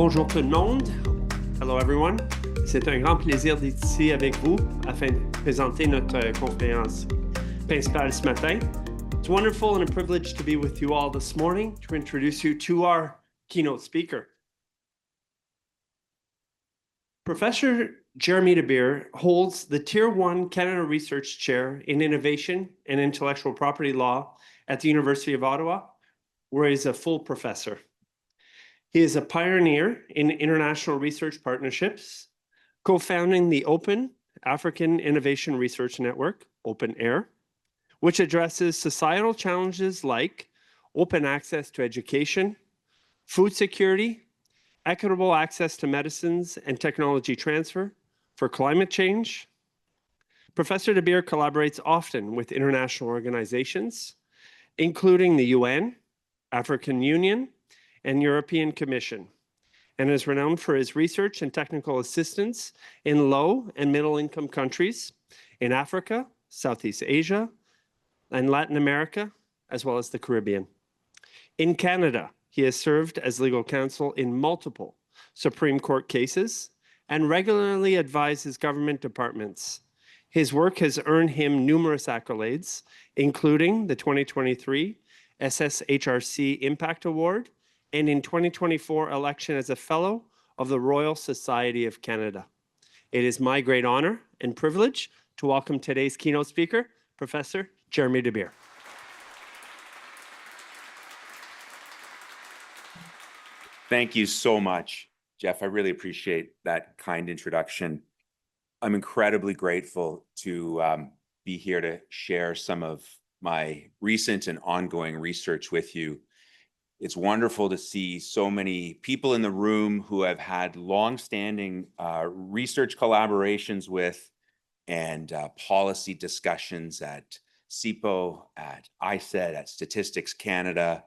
Bonjour tout le monde. Hello everyone. C'est un grand plaisir d'être ici avec vous afin de présenter notre conférence principale ce matin. It's wonderful and a privilege to be with you all this morning to introduce you to our keynote speaker. Professor Jeremy De Beer holds the Tier 1 Canada Research Chair in Innovation and Intellectual Property Law at the University of Ottawa, where he's a full professor. He is a pioneer in international research partnerships, co-founding the Open African Innovation Research Network, OpenAIR, which addresses societal challenges like open access to education, food security, equitable access to medicines and technology transfer for climate change. Professor De Beer collaborates often with international organizations, including the UN, African Union, and European Commission, and is renowned for his research and technical assistance in low and middle-income countries in Africa, Southeast Asia, and Latin America, as well as the Caribbean. In Canada, he has served as legal counsel in multiple Supreme Court cases and regularly advises government departments. His work has earned him numerous accolades, including the 2023 SSHRC Impact Award and in 2024 election as a Fellow of the Royal Society of Canada. It is my great honor and privilege to welcome today's keynote speaker, Professor Jeremy De Beer. Thank you so much, Jeff. I really appreciate that kind introduction. I'm incredibly grateful to be here to share some of my recent and ongoing research with you. It's wonderful to see so many people in the room who I've had long-standing research collaborations with and policy discussions at CIPO, at ICED, at Statistics Canada,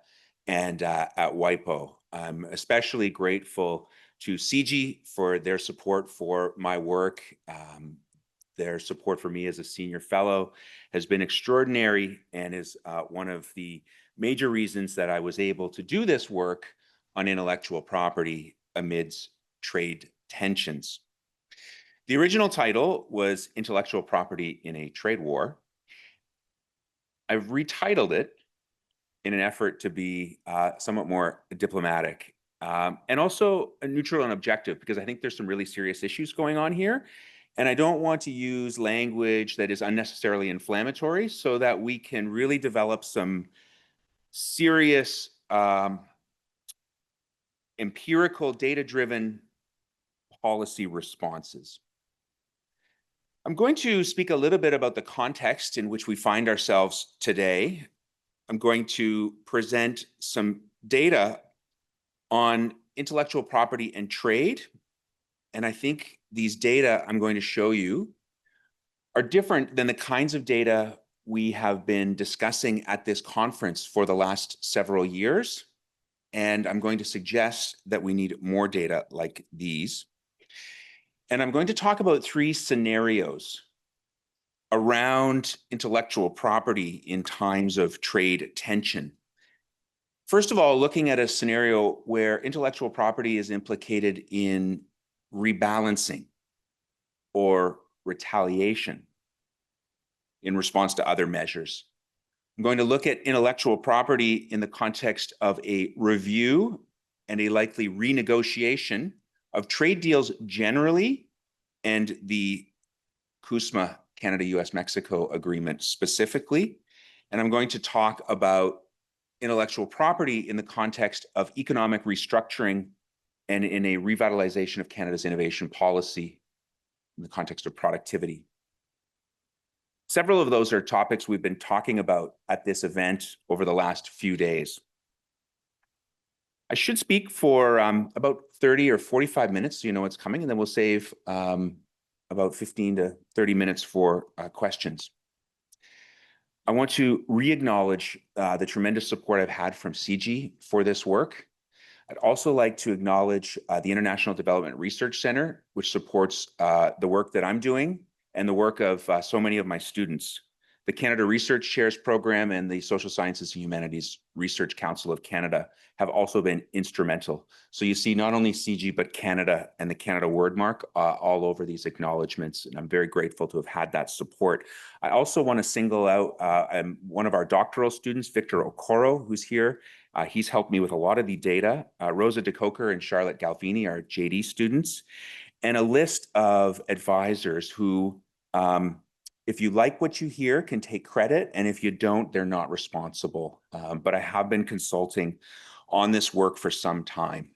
and at WIPO. I'm especially grateful to CIGI for their support for my work. Their support for me as a senior fellow has been extraordinary and is one of the major reasons that I was able to do this work on intellectual property amidst trade tensions. The original title was Intellectual Property in a Trade War. I've retitled it in an effort to be somewhat more diplomatic and also neutral and objective, because I think there's some really serious issues going on here. And I don't want to use language that is unnecessarily inflammatory so that we can really develop some serious empirical data-driven policy responses. I'm going to speak a little bit about the context in which we find ourselves today. I'm going to present some data on intellectual property and trade. And I think these data I'm going to show you are different than the kinds of data we have been discussing at this conference for the last several years. And I'm going to suggest that we need more data like these. And I'm going to talk about three scenarios around intellectual property in times of trade tension. First of all, looking at a scenario where intellectual property is implicated in rebalancing or retaliation in response to other measures. I'm going to look at intellectual property in the context of a review and a likely renegotiation of trade deals generally and the CUSMA, Canada, US, Mexico agreement specifically. And I'm going to talk about intellectual property in the context of economic restructuring and in a revitalization of Canada's innovation policy in the context of productivity. Several of those are topics we've been talking about at this event over the last few days. I should speak for about 30 or 45 minutes, so you know what's coming, and then we'll save about 15 to 30 minutes for questions. I want to re-acknowledge the tremendous support I've had from CIGI for this work. I'd also like to acknowledge the International Development Research Center, which supports the work that I'm doing and the work of so many of my students. The Canada Research Chairs Program and the Social Sciences and Humanities Research Council of Canada have also been instrumental. So you see not only CIGI, but Canada and the Canada Wordmark all over these acknowledgements, and I'm very grateful to have had that support. I also want to single out one of our doctoral students, Victor Okoro, who's here. He's helped me with a lot of the data. Rosa DeCoker and Charlotte Galvini are JD students, and a list of advisors who, if you like what you hear, can take credit, and if you don't, they're not responsible. But I have been consulting on this work for some time.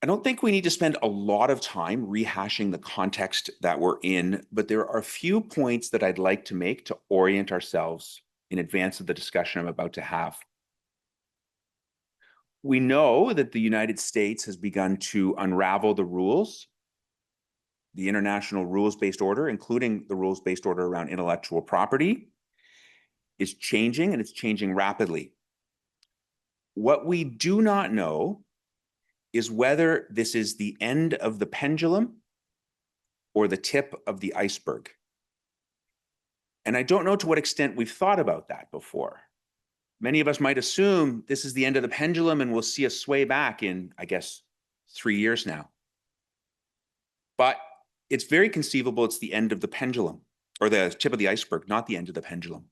I don't think we need to spend a lot of time rehashing the context that we're in, but there are a few points that I'd like to make to orient ourselves in advance of the discussion I'm about to have. We know that the United States has begun to unravel the rules, the international rules-based order, including the rules-based order around intellectual property, is changing, and it's changing rapidly. What we do not know is whether this is the end of the pendulum or the tip of the iceberg. And I don't know to what extent we've thought about that before. Many of us might assume this is the end of the pendulum and we'll see a sway back in, I guess, 3 years now. But it's very conceivable it's the end of the pendulum, or the tip of the iceberg, not the end of the pendulum.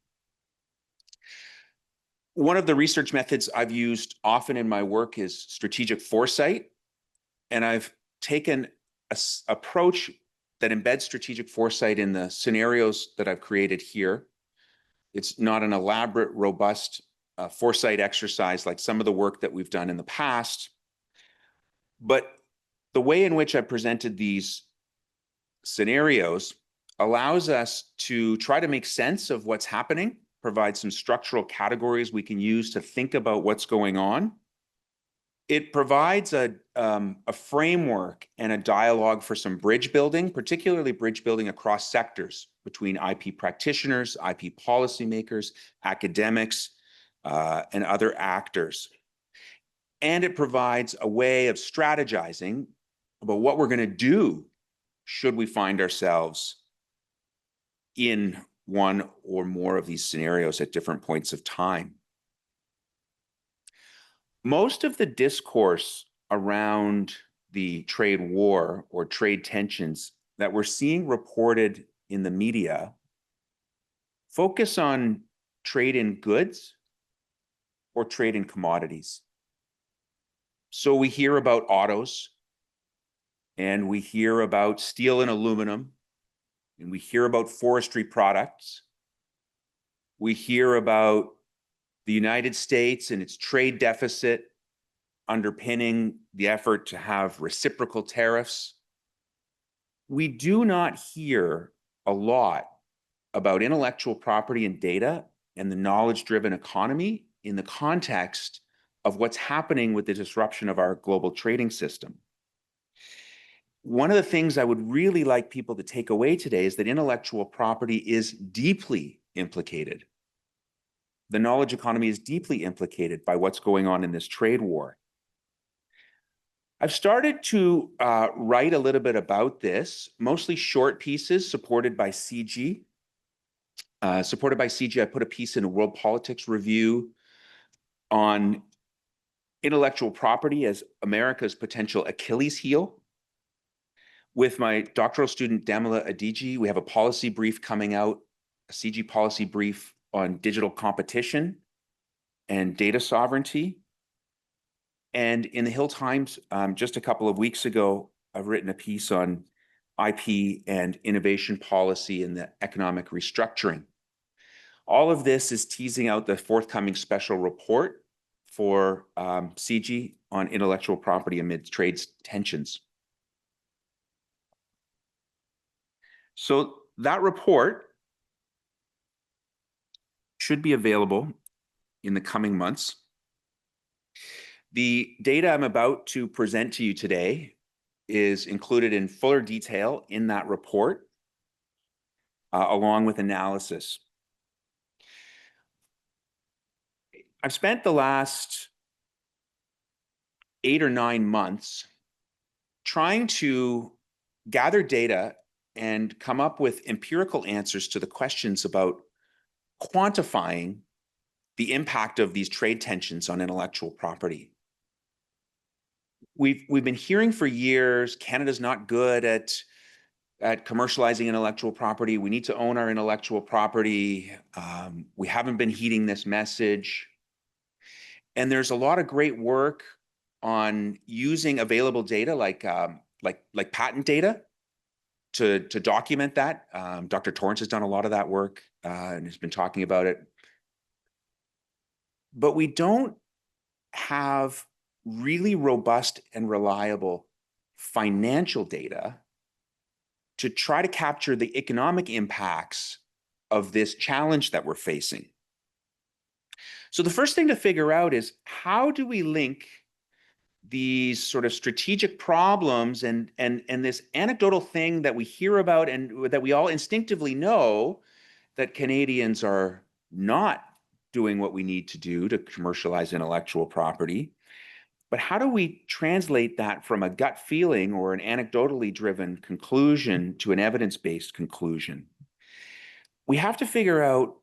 One of the research methods I've used often in my work is strategic foresight. And I've taken an approach that embeds strategic foresight in the scenarios that I've created here. It's not an elaborate, robust foresight exercise like some of the work that we've done in the past. But the way in which I presented these scenarios allows us to try to make sense of what's happening, provide some structural categories we can use to think about what's going on. It provides a framework and a dialogue for some bridge building, particularly bridge building across sectors between IP practitioners, IP policymakers, academics, and other actors. And it provides a way of strategizing about what we're going to do should we find ourselves in one or more of these scenarios at different points of time. Most of the discourse around the trade war or trade tensions that we're seeing reported in the media focus on trade in goods or trade in commodities. So we hear about autos, and we hear about steel and aluminum, and we hear about forestry products. We hear about the United States and its trade deficit underpinning the effort to have reciprocal tariffs. We do not hear a lot about intellectual property and data and the knowledge-driven economy in the context of what's happening with the disruption of our global trading system. One of the things I would really like people to take away today is that intellectual property is deeply implicated. The knowledge economy is deeply implicated by what's going on in this trade war. I've started to write a little bit about this, mostly short pieces supported by CIGI. I put a piece in a World Politics Review on intellectual property as America's potential Achilles heel. With my doctoral student, Damila Adiji, we have a policy brief coming out, a CIGI policy brief on digital competition and data sovereignty. And in the Hill Times, just a couple of weeks ago, I've written a piece on IP and innovation policy and the economic restructuring. All of this is teasing out the forthcoming special report for CIGI on intellectual property amid trade tensions. So that report should be available in the coming months. The data I'm about to present to you today is included in fuller detail in that report, along with analysis. I've spent the last 8 or 9 months trying to gather data and come up with empirical answers to the questions about quantifying the impact of these trade tensions on intellectual property. We've been hearing for years, Canada's not good at commercializing intellectual property. We need to own our intellectual property. We haven't been heeding this message. And there's a lot of great work on using available data like patent data to document that. Dr. Torrance has done a lot of that work and has been talking about it. But we don't have really robust and reliable financial data to try to capture the economic impacts of this challenge that we're facing. So the first thing to figure out is, how do we link these sort of strategic problems and this anecdotal thing that we hear about and that we all instinctively know, that Canadians are not doing what we need to do to commercialize intellectual property. But how do we translate that from a gut feeling or an anecdotally driven conclusion to an evidence-based conclusion? We have to figure out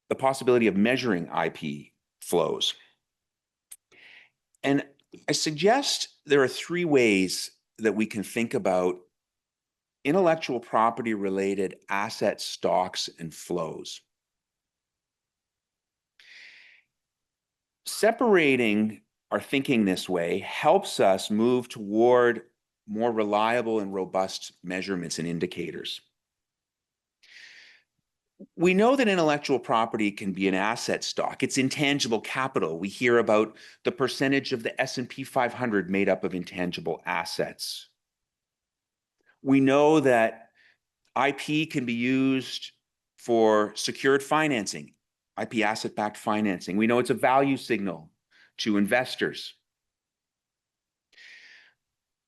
the possibility of measuring IP flows. And I suggest there are three ways that we can think about intellectual property related assets, stocks, and flows. Separating our thinking this way helps us move toward more reliable and robust measurements and indicators. We know that intellectual property can be an asset stock. It's intangible capital. We hear about the percentage of the S&P 500 made up of intangible assets. We know that IP can be used for secured financing, IP asset-backed financing. We know it's a value signal to investors.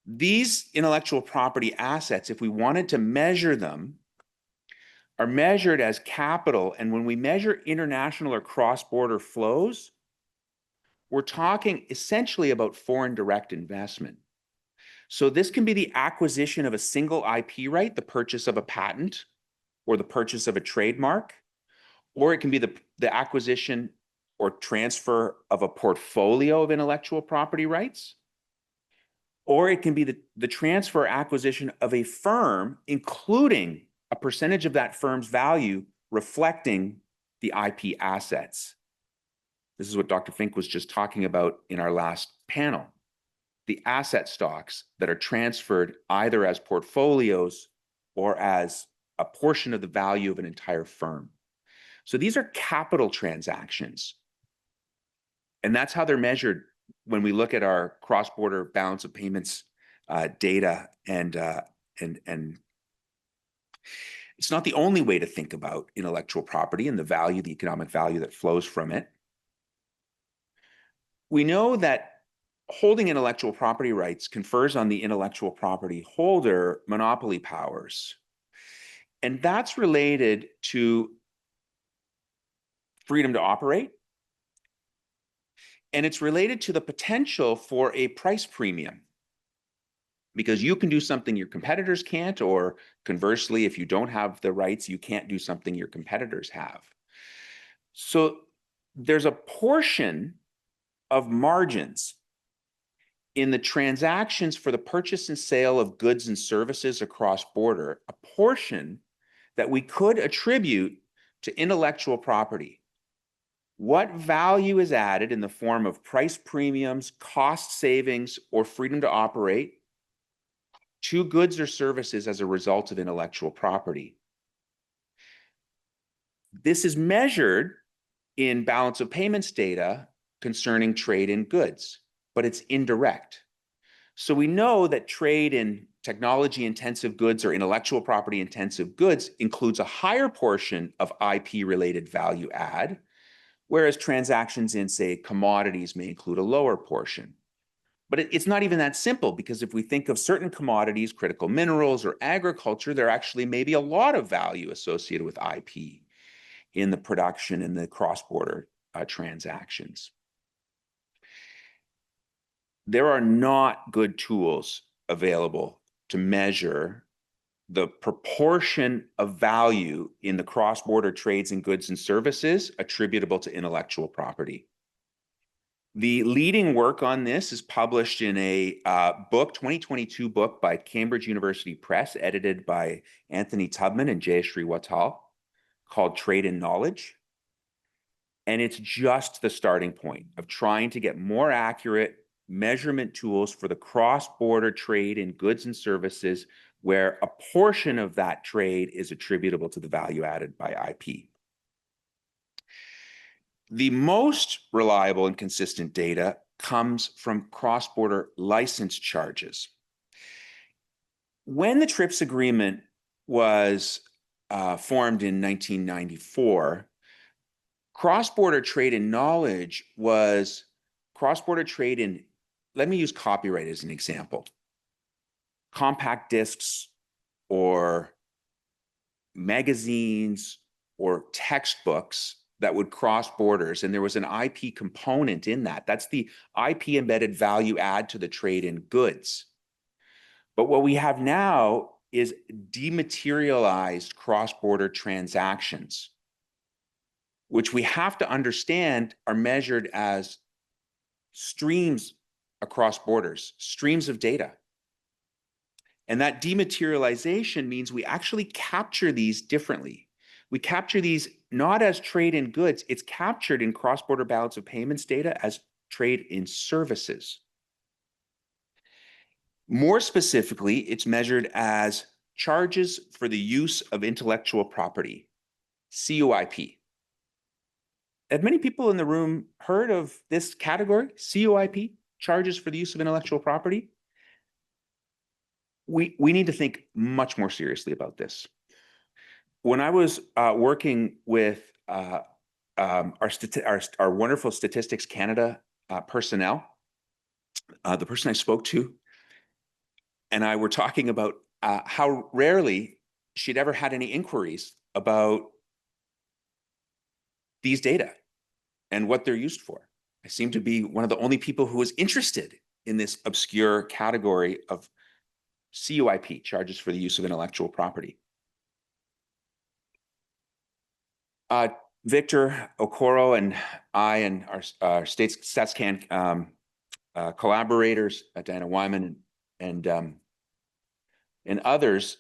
These intellectual property assets, if we wanted to measure them, are measured as capital. And when we measure international or cross-border flows, we're talking essentially about foreign direct investment. So this can be the acquisition of a single IP right, the purchase of a patent or the purchase of a trademark, or it can be the acquisition or transfer of a portfolio of intellectual property rights, or it can be the transfer or acquisition of a firm, including a percentage of that firm's value reflecting the IP assets. This is what Dr. Fink was just talking about in our last panel. The asset stocks that are transferred either as portfolios or as a portion of the value of an entire firm. So these are capital transactions. And that's how they're measured when we look at our cross-border balance of payments data. And it's not the only way to think about intellectual property and the value, the economic value that flows from it. We know that holding intellectual property rights confers on the intellectual property holder monopoly powers. And that's related to freedom to operate. And it's related to the potential for a price premium, because you can do something your competitors can't, or conversely, if you don't have the rights, you can't do something your competitors have. So there's a portion of margins in the transactions for the purchase and sale of goods and services across border, a portion that we could attribute to intellectual property. What value is added in the form of price premiums, cost savings, or freedom to operate to goods or services as a result of intellectual property? This is measured in balance of payments data concerning trade in goods, but it's indirect. So we know that trade in technology-intensive goods or intellectual property-intensive goods includes a higher portion of IP-related value add, whereas transactions in, say, commodities may include a lower portion. But it's not even that simple, because if we think of certain commodities, critical minerals or agriculture, there actually may be a lot of value associated with IP in the production and the cross-border transactions. There are not good tools available to measure the proportion of value in the cross-border trades in goods and services attributable to intellectual property. The leading work on this is published in a 2022 book by Cambridge University Press, edited by Anthony Tubman and Jayashree Wattal, called Trade in Knowledge. And it's just the starting point of trying to get more accurate measurement tools for the cross-border trade in goods and services where a portion of that trade is attributable to the value added by IP. The most reliable and consistent data comes from cross-border license charges. When the TRIPS agreement was formed in 1994, cross-border trade in knowledge was cross-border trade in, let me use copyright as an example, compact discs or magazines or textbooks that would cross borders, and there was an IP component in that. That's the IP embedded value add to the trade in goods. But what we have now is dematerialized cross-border transactions, which we have to understand are measured as streams across borders, streams of data. And that dematerialization means we actually capture these differently. We capture these not as trade in goods, it's captured in cross-border balance of payments data as trade in services. More specifically, it's measured as charges for the use of intellectual property, CIPO. Have many people in the room heard of this category, CIPO, charges for the use of intellectual property? We need to think much more seriously about this. When I was working with our wonderful Statistics Canada personnel, the person I spoke to and I were talking about how rarely she'd ever had any inquiries about these data and what they're used for. I seem to be one of the only people who was interested in this obscure category of CIPO, charges for the use of intellectual property. Victor Okoro and I and our StatsCan collaborators, Diana Wyman and others,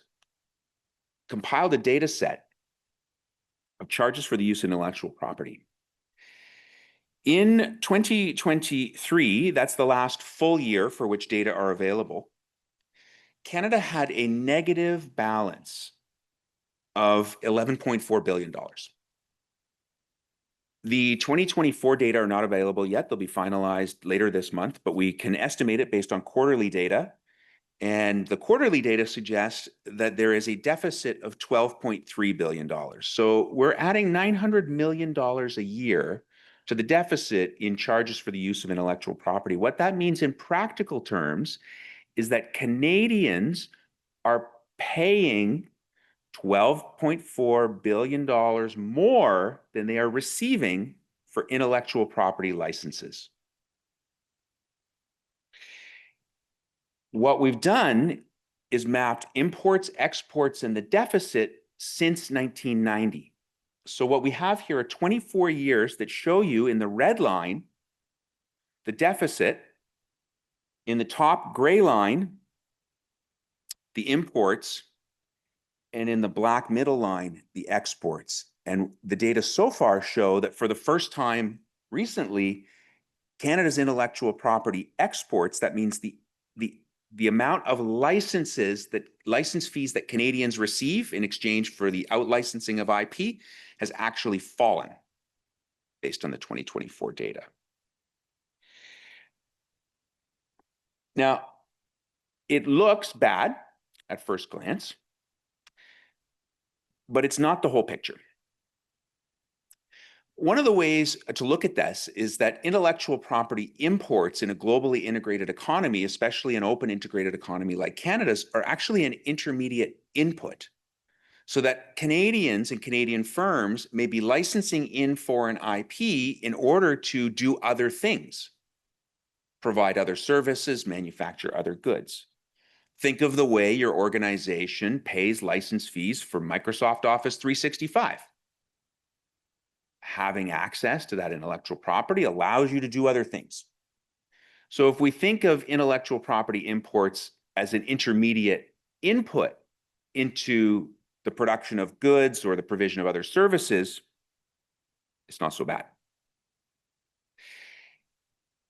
compiled a data set of charges for the use of intellectual property. In 2023, that's the last full year for which data are available, Canada had a negative balance of $11.4 billion. The 2024 data are not available yet. They'll be finalized later this month, but we can estimate it based on quarterly data. And the quarterly data suggests that there is a deficit of $12.3 billion. So we're adding $900 million a year to the deficit in charges for the use of intellectual property. What that means in practical terms is that Canadians are paying $12.4 billion more than they are receiving for intellectual property licenses. What we've done is mapped imports, exports, and the deficit since 1990. So what we have here are 24 years that show you in the red line the deficit, in the top gray line the imports, and in the black middle line the exports. And the data so far show that for the first time recently, Canada's intellectual property exports, that means the amount of license fees that Canadians receive in exchange for the out-licensing of IP, has actually fallen based on the 2024 data. Now, it looks bad at first glance, but it's not the whole picture. One of the ways to look at this is that intellectual property imports in a globally integrated economy, especially an open integrated economy like Canada's, are actually an intermediate input. So that Canadians and Canadian firms may be licensing in foreign IP in order to do other things, provide other services, manufacture other goods. Think of the way your organization pays license fees for Microsoft Office 365. Having access to that intellectual property allows you to do other things. So if we think of intellectual property imports as an intermediate input into the production of goods or the provision of other services, it's not so bad.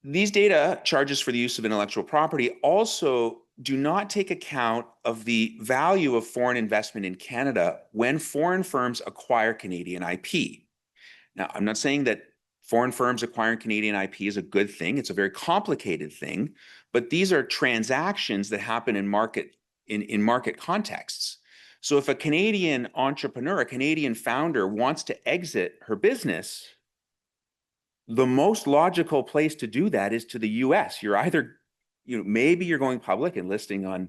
These data charges for the use of intellectual property also do not take account of the value of foreign investment in Canada when foreign firms acquire Canadian IP. Now, I'm not saying that foreign firms acquiring Canadian IP is a good thing. It's a very complicated thing, but these are transactions that happen in market contexts. So if a Canadian entrepreneur, a Canadian founder wants to exit her business, the most logical place to do that is to the US. You're either, maybe you're going public and listing on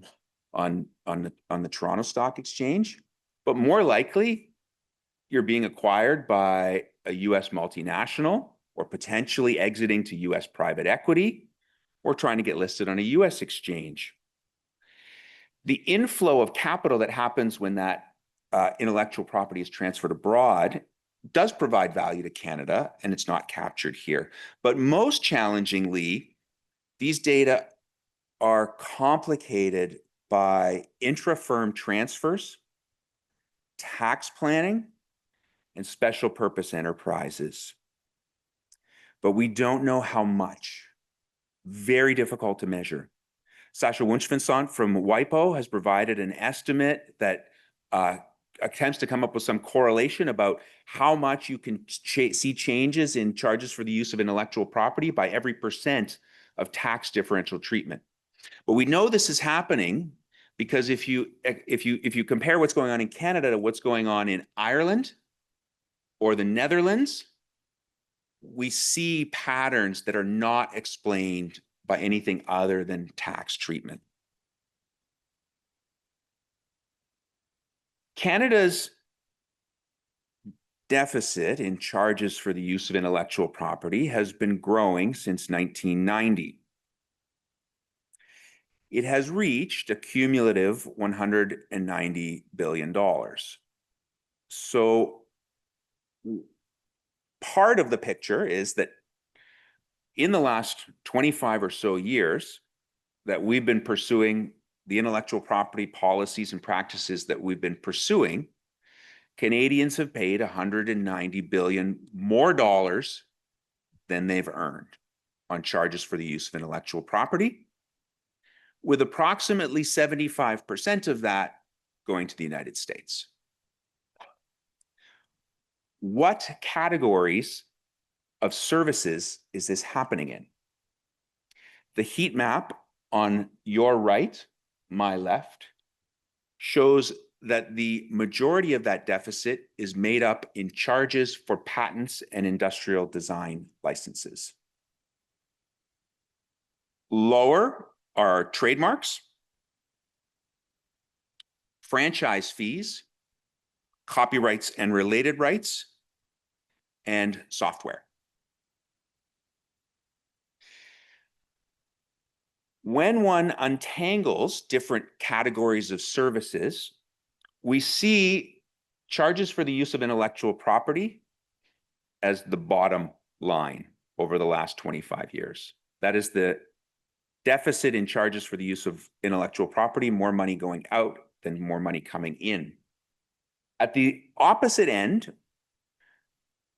the Toronto Stock Exchange, but more likely you're being acquired by a US multinational or potentially exiting to US private equity or trying to get listed on a US exchange. The inflow of capital that happens when that intellectual property is transferred abroad does provide value to Canada, and it's not captured here. But most challengingly, these data are complicated by intra-firm transfers, tax planning, and special purpose enterprises. But we don't know how much. Very difficult to measure. Sasha Wunschvincent from WIPO has provided an estimate that attempts to come up with some correlation about how much you can see changes in charges for the use of intellectual property by every % of tax differential treatment. But we know this is happening because if you compare what's going on in Canada to what's going on in Ireland or the Netherlands, we see patterns that are not explained by anything other than tax treatment. Canada's deficit in charges for the use of intellectual property has been growing since 1990. It has reached a cumulative $190 billion. So part of the picture is that in the last 25 or so years that we've been pursuing the intellectual property policies and practices that we've been pursuing, Canadians have paid $190 billion more dollars than they've earned on charges for the use of intellectual property, with approximately 75% of that going to the United States. What categories of services is this happening in? The heat map on your right, my left, shows that the majority of that deficit is made up in charges for patents and industrial design licenses. Lower are trademarks, franchise fees, copyrights and related rights, and software. When one untangles different categories of services, we see charges for the use of intellectual property as the bottom line over the last 25 years. That is the deficit in charges for the use of intellectual property, more money going out than more money coming in. At the opposite end,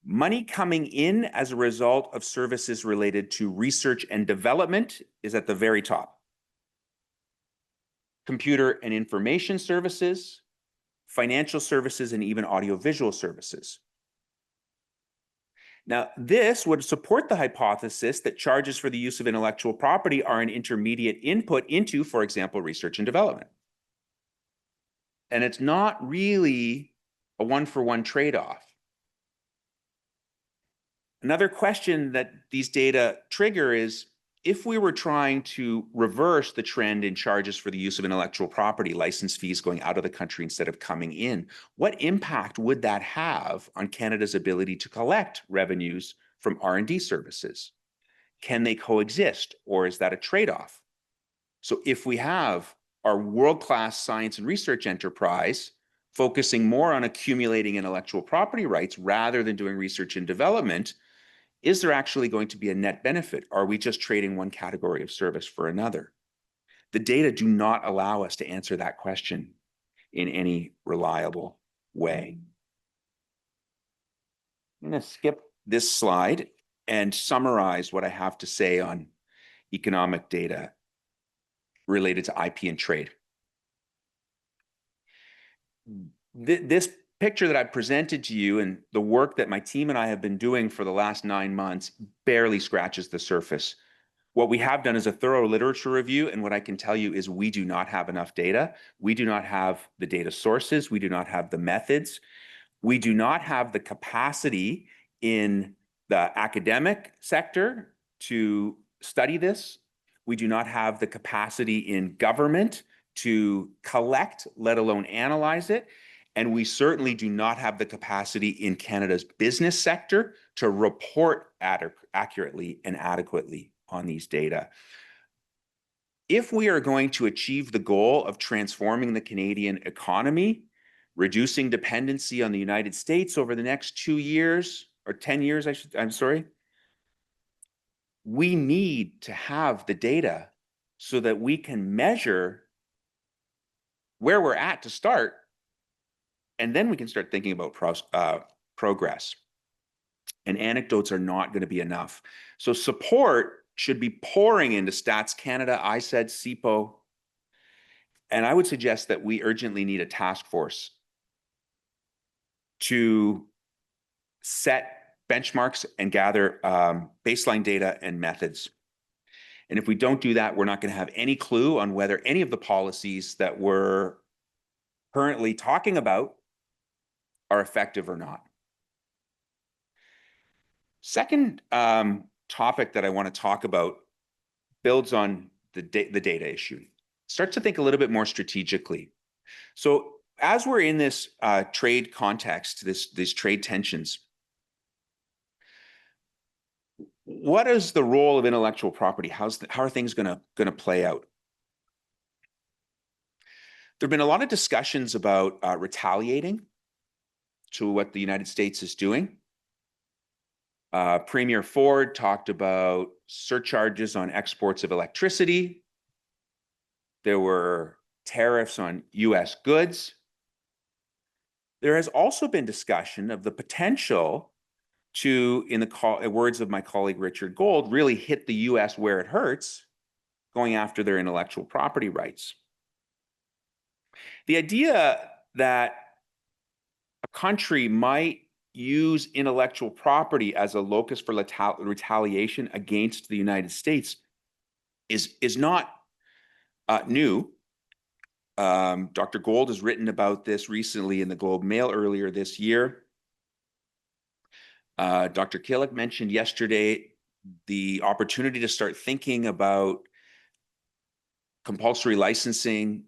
money coming in as a result of services related to research and development is at the very top. Computer and information services, financial services, and even audiovisual services. Now, this would support the hypothesis that charges for the use of intellectual property are an intermediate input into, for example, research and development. And it's not really a one-for-one trade-off. Another question that these data trigger is, if we were trying to reverse the trend in charges for the use of intellectual property, license fees going out of the country instead of coming in, what impact would that have on Canada's ability to collect revenues from R&D services? Can they coexist, or is that a trade-off? So if we have our world-class science and research enterprise, focusing more on accumulating intellectual property rights rather than doing research and development, is there actually going to be a net benefit? Are we just trading one category of service for another? The data do not allow us to answer that question in any reliable way. I'm going to skip this slide and summarize what I have to say on economic data related to IP and trade. This picture that I presented to you and the work that my team and I have been doing for the last 9 months barely scratches the surface. What we have done is a thorough literature review, and what I can tell you is we do not have enough data. We do not have the data sources. We do not have the methods. We do not have the capacity in the academic sector to study this. We do not have the capacity in government to collect, let alone analyze it. And we certainly do not have the capacity in Canada's business sector to report accurately and adequately on these data. If we are going to achieve the goal of transforming the Canadian economy, reducing dependency on the United States over the next 2 years, or 10 years, we need to have the data so that we can measure where we're at to start, and then we can start thinking about progress. And anecdotes are not going to be enough. So support should be pouring into Stats Canada, ISED, CIPO, and I would suggest that we urgently need a task force to set benchmarks and gather baseline data and methods. And if we don't do that, we're not going to have any clue on whether any of the policies that we're currently talking about are effective or not. Second topic that I want to talk about builds on the data issue. Start to think a little bit more strategically. So as we're in this trade context, these trade tensions, what is the role of intellectual property? How are things going to play out? There have been a lot of discussions about retaliating to what the United States is doing. Premier Ford talked about surcharges on exports of electricity. There were tariffs on US goods. There has also been discussion of the potential to, in the words of my colleague Richard Gold, really hit the US where it hurts, going after their intellectual property rights. The idea that a country might use intellectual property as a locus for retaliation against the United States is not new. Dr. Gold has written about this recently in the Globe Mail earlier this year. Dr. Killick mentioned yesterday the opportunity to start thinking about compulsory licensing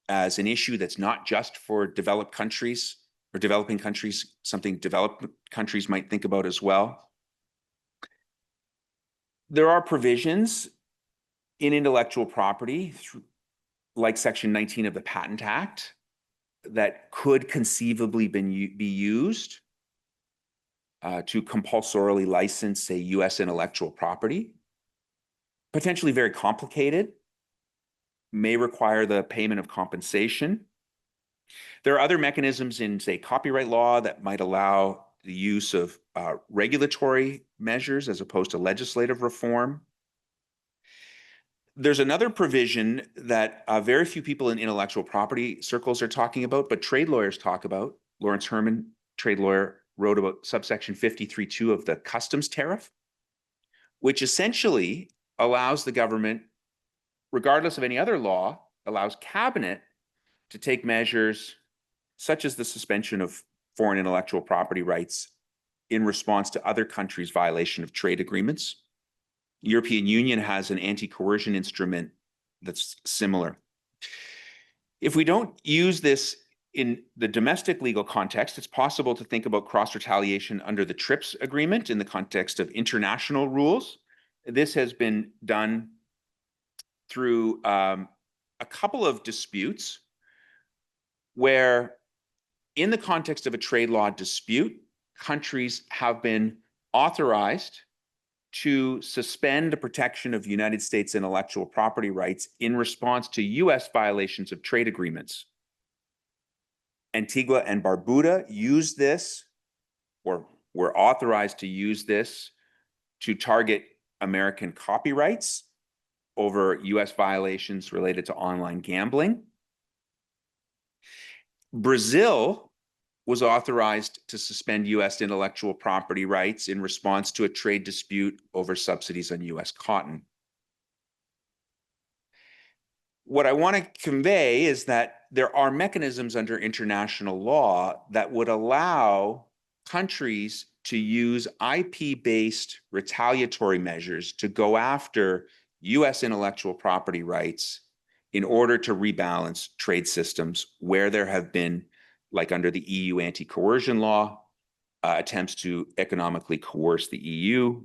as an issue that's not just for developed countries or developing countries, something developed countries might think about as well. There are provisions in intellectual property, like Section 19 of the Patent Act, that could conceivably be used to compulsorily license, say, US intellectual property. Potentially very complicated, may require the payment of compensation. There are other mechanisms in, say, copyright law that might allow the use of regulatory measures as opposed to legislative reform. There's another provision that very few people in intellectual property circles are talking about, but trade lawyers talk about. Lawrence Herman, trade lawyer, wrote about subsection 53.2 of the customs tariff, which essentially allows the government, regardless of any other law, allows cabinet to take measures such as the suspension of foreign intellectual property rights in response to other countries' violation of trade agreements. The European Union has an anti-coercion instrument that's similar. If we don't use this in the domestic legal context, it's possible to think about cross-retaliation under the TRIPS agreement in the context of international rules. This has been done through a couple of disputes where, in the context of a trade law dispute, countries have been authorized to suspend the protection of United States intellectual property rights in response to US violations of trade agreements. Antigua and Barbuda used this, or were authorized to use this, to target American copyrights over US violations related to online gambling. Brazil was authorized to suspend US intellectual property rights in response to a trade dispute over subsidies on US cotton. What I want to convey is that there are mechanisms under international law that would allow countries to use IP-based retaliatory measures to go after US intellectual property rights in order to rebalance trade systems where there have been, like under the EU anti-coercion law, attempts to economically coerce the EU,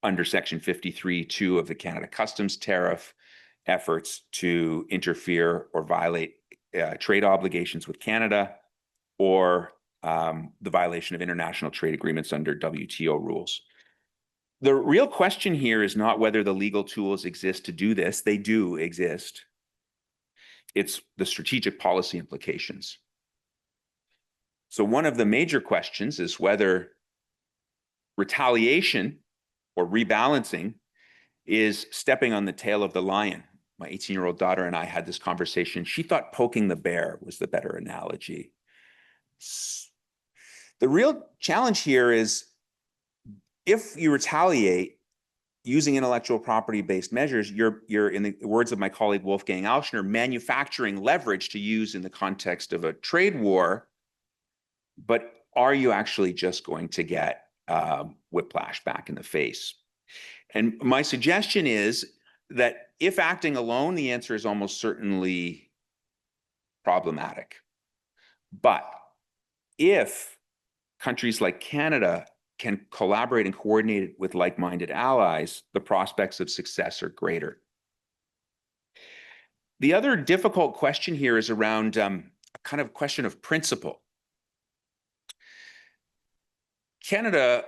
under Section 53(2) of the Canada Customs Tariff, efforts to interfere or violate trade obligations with Canada, or the violation of international trade agreements under WTO rules. The real question here is not whether the legal tools exist to do this. They do exist. It's the strategic policy implications. So one of the major questions is whether retaliation or rebalancing is stepping on the tail of the lion. My 18-year-old daughter and I had this conversation. She thought poking the bear was the better analogy. The real challenge here is, if you retaliate using intellectual property-based measures, you're, in the words of my colleague Wolfgang Auschner, manufacturing leverage to use in the context of a trade war. But are you actually just going to get whiplash back in the face? And my suggestion is that if acting alone, the answer is almost certainly problematic. But if countries like Canada can collaborate and coordinate with like-minded allies, the prospects of success are greater. The other difficult question here is around a kind of question of principle. Canada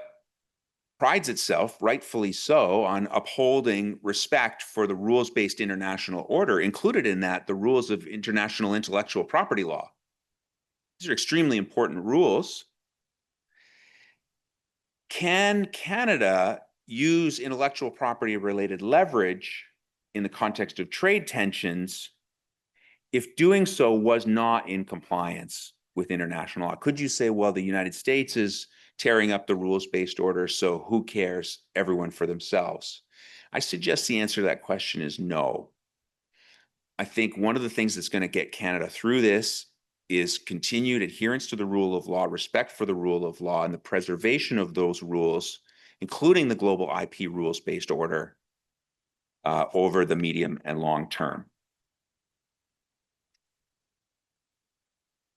prides itself, rightfully so, on upholding respect for the rules-based international order, included in that the rules of international intellectual property law. These are extremely important rules. Can Canada use intellectual property-related leverage in the context of trade tensions if doing so was not in compliance with international law? Could you say, well, the United States is tearing up the rules-based order, so who cares? Everyone for themselves. I suggest the answer to that question is no. I think one of the things that's going to get Canada through this is continued adherence to the rule of law, respect for the rule of law, and the preservation of those rules, including the global IP rules-based order, over the medium and long term.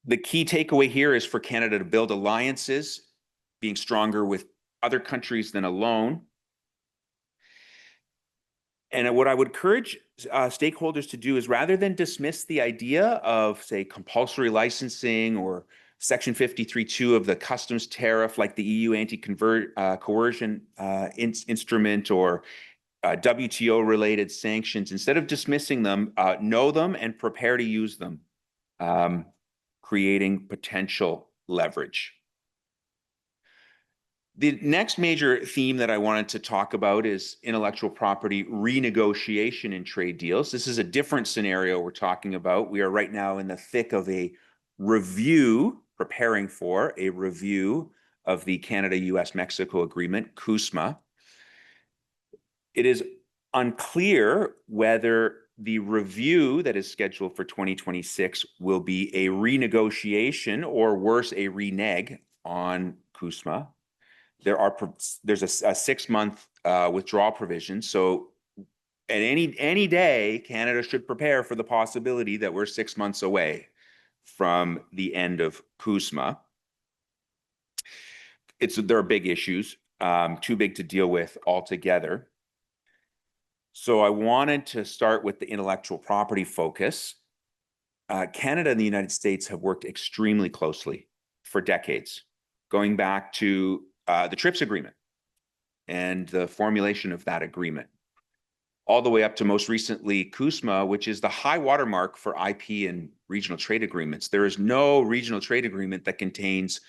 The key takeaway here is for Canada to build alliances, being stronger with other countries than alone. And what I would encourage stakeholders to do is, rather than dismiss the idea of, say, compulsory licensing or Section 53(2) of the customs tariff, like the EU anti-coercion instrument, or WTO-related sanctions, instead of dismissing them, know them and prepare to use them, creating potential leverage. The next major theme that I wanted to talk about is intellectual property renegotiation in trade deals. This is a different scenario we're talking about. We are right now in the thick of a review, preparing for a review of the Canada-US-Mexico Agreement, CUSMA. It is unclear whether the review that is scheduled for 2026 will be a renegotiation, or worse, a renege on CUSMA. There's a 6-month withdrawal provision. So at any day, Canada should prepare for the possibility that we're 6 months away from the end of CUSMA. There are big issues, too big to deal with altogether. So I wanted to start with the intellectual property focus. Canada and the United States have worked extremely closely for decades, going back to the TRIPS agreement and the formulation of that agreement, all the way up to most recently CUSMA, which is the high watermark for IP and regional trade agreements. There is no regional trade agreement that contains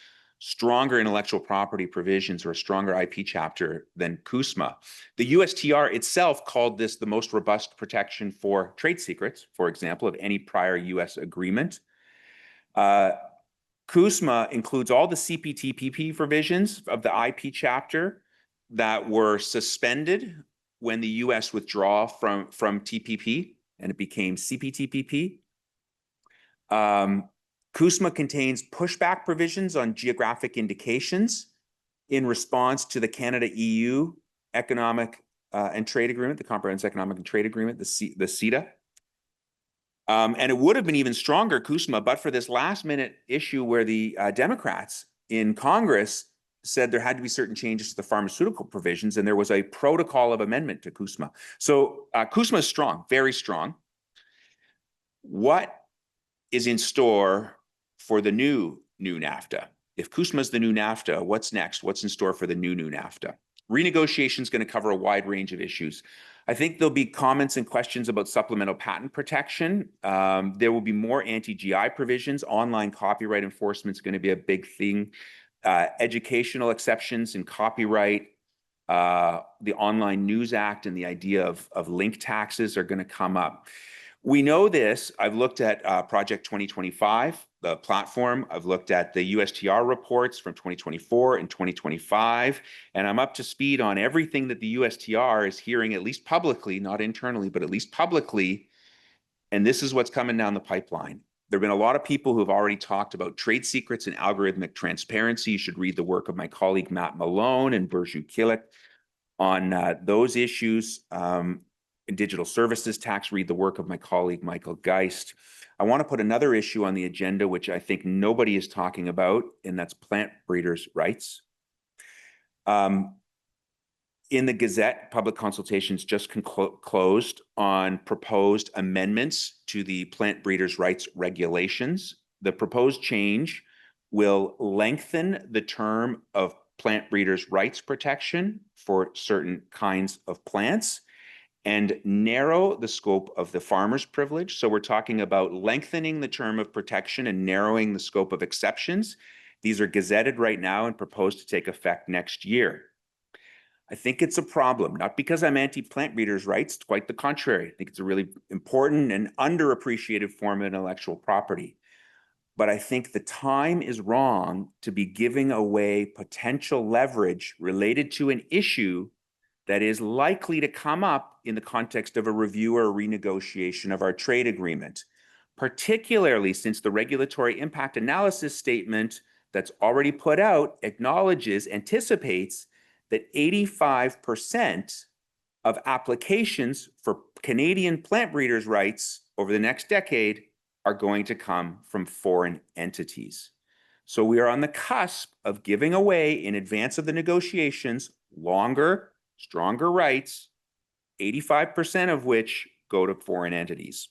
stronger intellectual property provisions or a stronger IP chapter than CUSMA. The USTR itself called this the most robust protection for trade secrets, for example, of any prior US agreement. CUSMA includes all the CPTPP provisions of the IP chapter that were suspended when the US withdrew from TPP and it became CPTPP. CUSMA contains pushback provisions on geographic indications in response to the Canada-EU Economic and Trade Agreement, the Comprehensive Economic and Trade Agreement, the CETA. And it would have been even stronger, CUSMA, but for this last-minute issue where the Democrats in Congress said there had to be certain changes to the pharmaceutical provisions, and there was a protocol of amendment to CUSMA. So CUSMA is strong, very strong. What is in store for the new NAFTA? If CUSMA is the new NAFTA, what's next? What's in store for the new NAFTA? Renegotiation is going to cover a wide range of issues. I think there'll be comments and questions about supplemental patent protection. There will be more anti-GI provisions. Online copyright enforcement is going to be a big thing. Educational exceptions in copyright, the Online News Act and the idea of link taxes are going to come up. We know this. I've looked at Project 2025, the platform. I've looked at the USTR reports from 2024 and 2025, and I'm up to speed on everything that the USTR is hearing, at least publicly, not internally, but at least publicly, and this is what's coming down the pipeline. There have been a lot of people who have already talked about trade secrets and algorithmic transparency. You should read the work of my colleague Matt Malone and Burju Kilik on those issues. In digital services tax, read the work of my colleague Michael Geist. I want to put another issue on the agenda, which I think nobody is talking about, and that's plant breeders' rights. In the Gazette, public consultations just closed on proposed amendments to the plant breeders' rights regulations. The proposed change will lengthen the term of plant breeders' rights protection for certain kinds of plants and narrow the scope of the farmer's privilege. So we're talking about lengthening the term of protection and narrowing the scope of exceptions. These are gazetted right now and proposed to take effect next year. I think it's a problem, not because I'm anti-plant breeders' rights, quite the contrary. I think it's a really important and underappreciated form of intellectual property. But I think the time is wrong to be giving away potential leverage related to an issue that is likely to come up in the context of a review or a renegotiation of our trade agreement, particularly since the regulatory impact analysis statement that's already put out anticipates that 85% of applications for Canadian plant breeders' rights over the next decade are going to come from foreign entities. So we are on the cusp of giving away, in advance of the negotiations, longer, stronger rights, 85% of which go to foreign entities.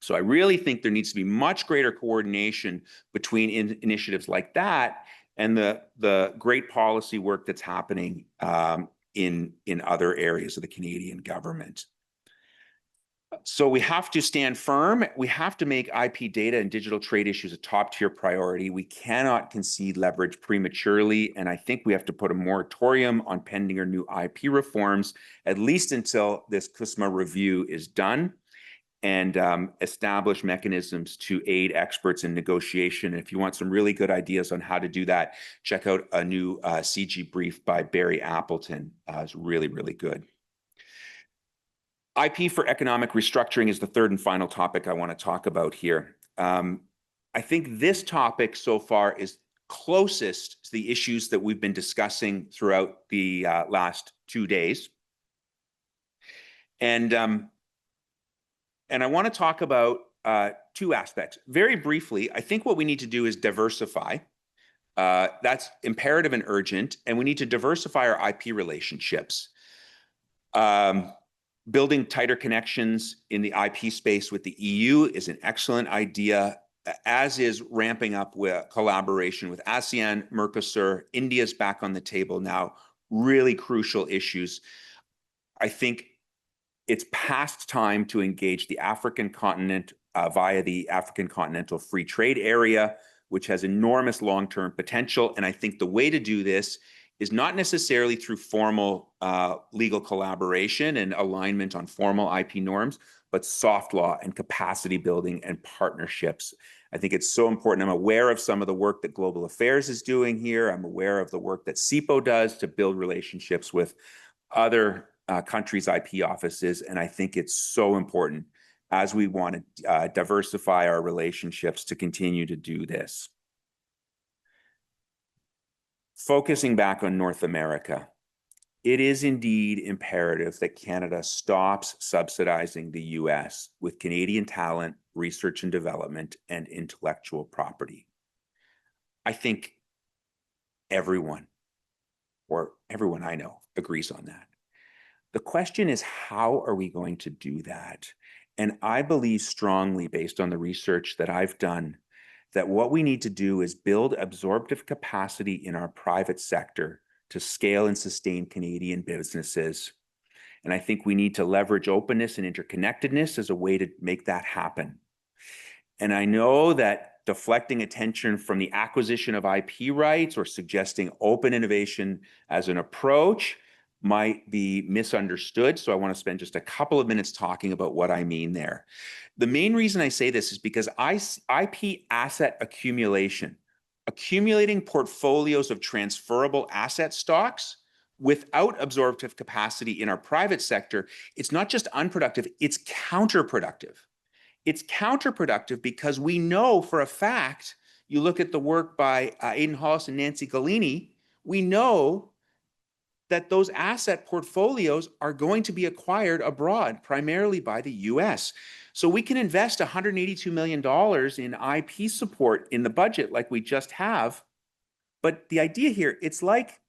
So I really think there needs to be much greater coordination between initiatives like that and the great policy work that's happening in other areas of the Canadian government. So we have to stand firm. We have to make IP data and digital trade issues a top-tier priority. We cannot concede leverage prematurely, and I think we have to put a moratorium on pending or new IP reforms, at least until this CUSMA review is done, and establish mechanisms to aid experts in negotiation. And if you want some really good ideas on how to do that, check out a new CIGI brief by Barry Appleton. It's really, really good. IP for economic restructuring is the third and final topic I want to talk about here. I think this topic so far is closest to the issues that we've been discussing throughout the last 2 days. And I want to talk about two aspects. Very briefly, I think what we need to do is diversify. That's imperative and urgent, and we need to diversify our IP relationships. Building tighter connections in the IP space with the EU is an excellent idea, as is ramping up with collaboration with ASEAN, Mercosur. India's back on the table now, really crucial issues. I think it's past time to engage the African continent via the African Continental Free Trade Area, which has enormous long-term potential. And I think the way to do this is not necessarily through formal legal collaboration and alignment on formal IP norms, but soft law and capacity building and partnerships. I think it's so important. I'm aware of some of the work that Global Affairs is doing here. I'm aware of the work that CIPO does to build relationships with other countries' IP offices. And I think it's so important as we want to diversify our relationships to continue to do this. Focusing back on North America, it is indeed imperative that Canada stops subsidizing the US with Canadian talent, research and development, and intellectual property. I think everyone I know agrees on that. The question is, how are we going to do that? And I believe strongly, based on the research that I've done, that what we need to do is build absorptive capacity in our private sector to scale and sustain Canadian businesses. And I think we need to leverage openness and interconnectedness as a way to make that happen. And I know that deflecting attention from the acquisition of IP rights or suggesting open innovation as an approach might be misunderstood. So I want to spend just a couple of minutes talking about what I mean there. The main reason I say this is because IP asset accumulation, accumulating portfolios of transferable asset stocks without absorptive capacity in our private sector, it's not just unproductive, it's counterproductive. It's counterproductive because we know for a fact, you look at the work by Aidan Hollis and Nancy Galini, we know that those asset portfolios are going to be acquired abroad, primarily by the US. So we can invest $182 million in IP support in the budget like we just have. But the idea here, it's like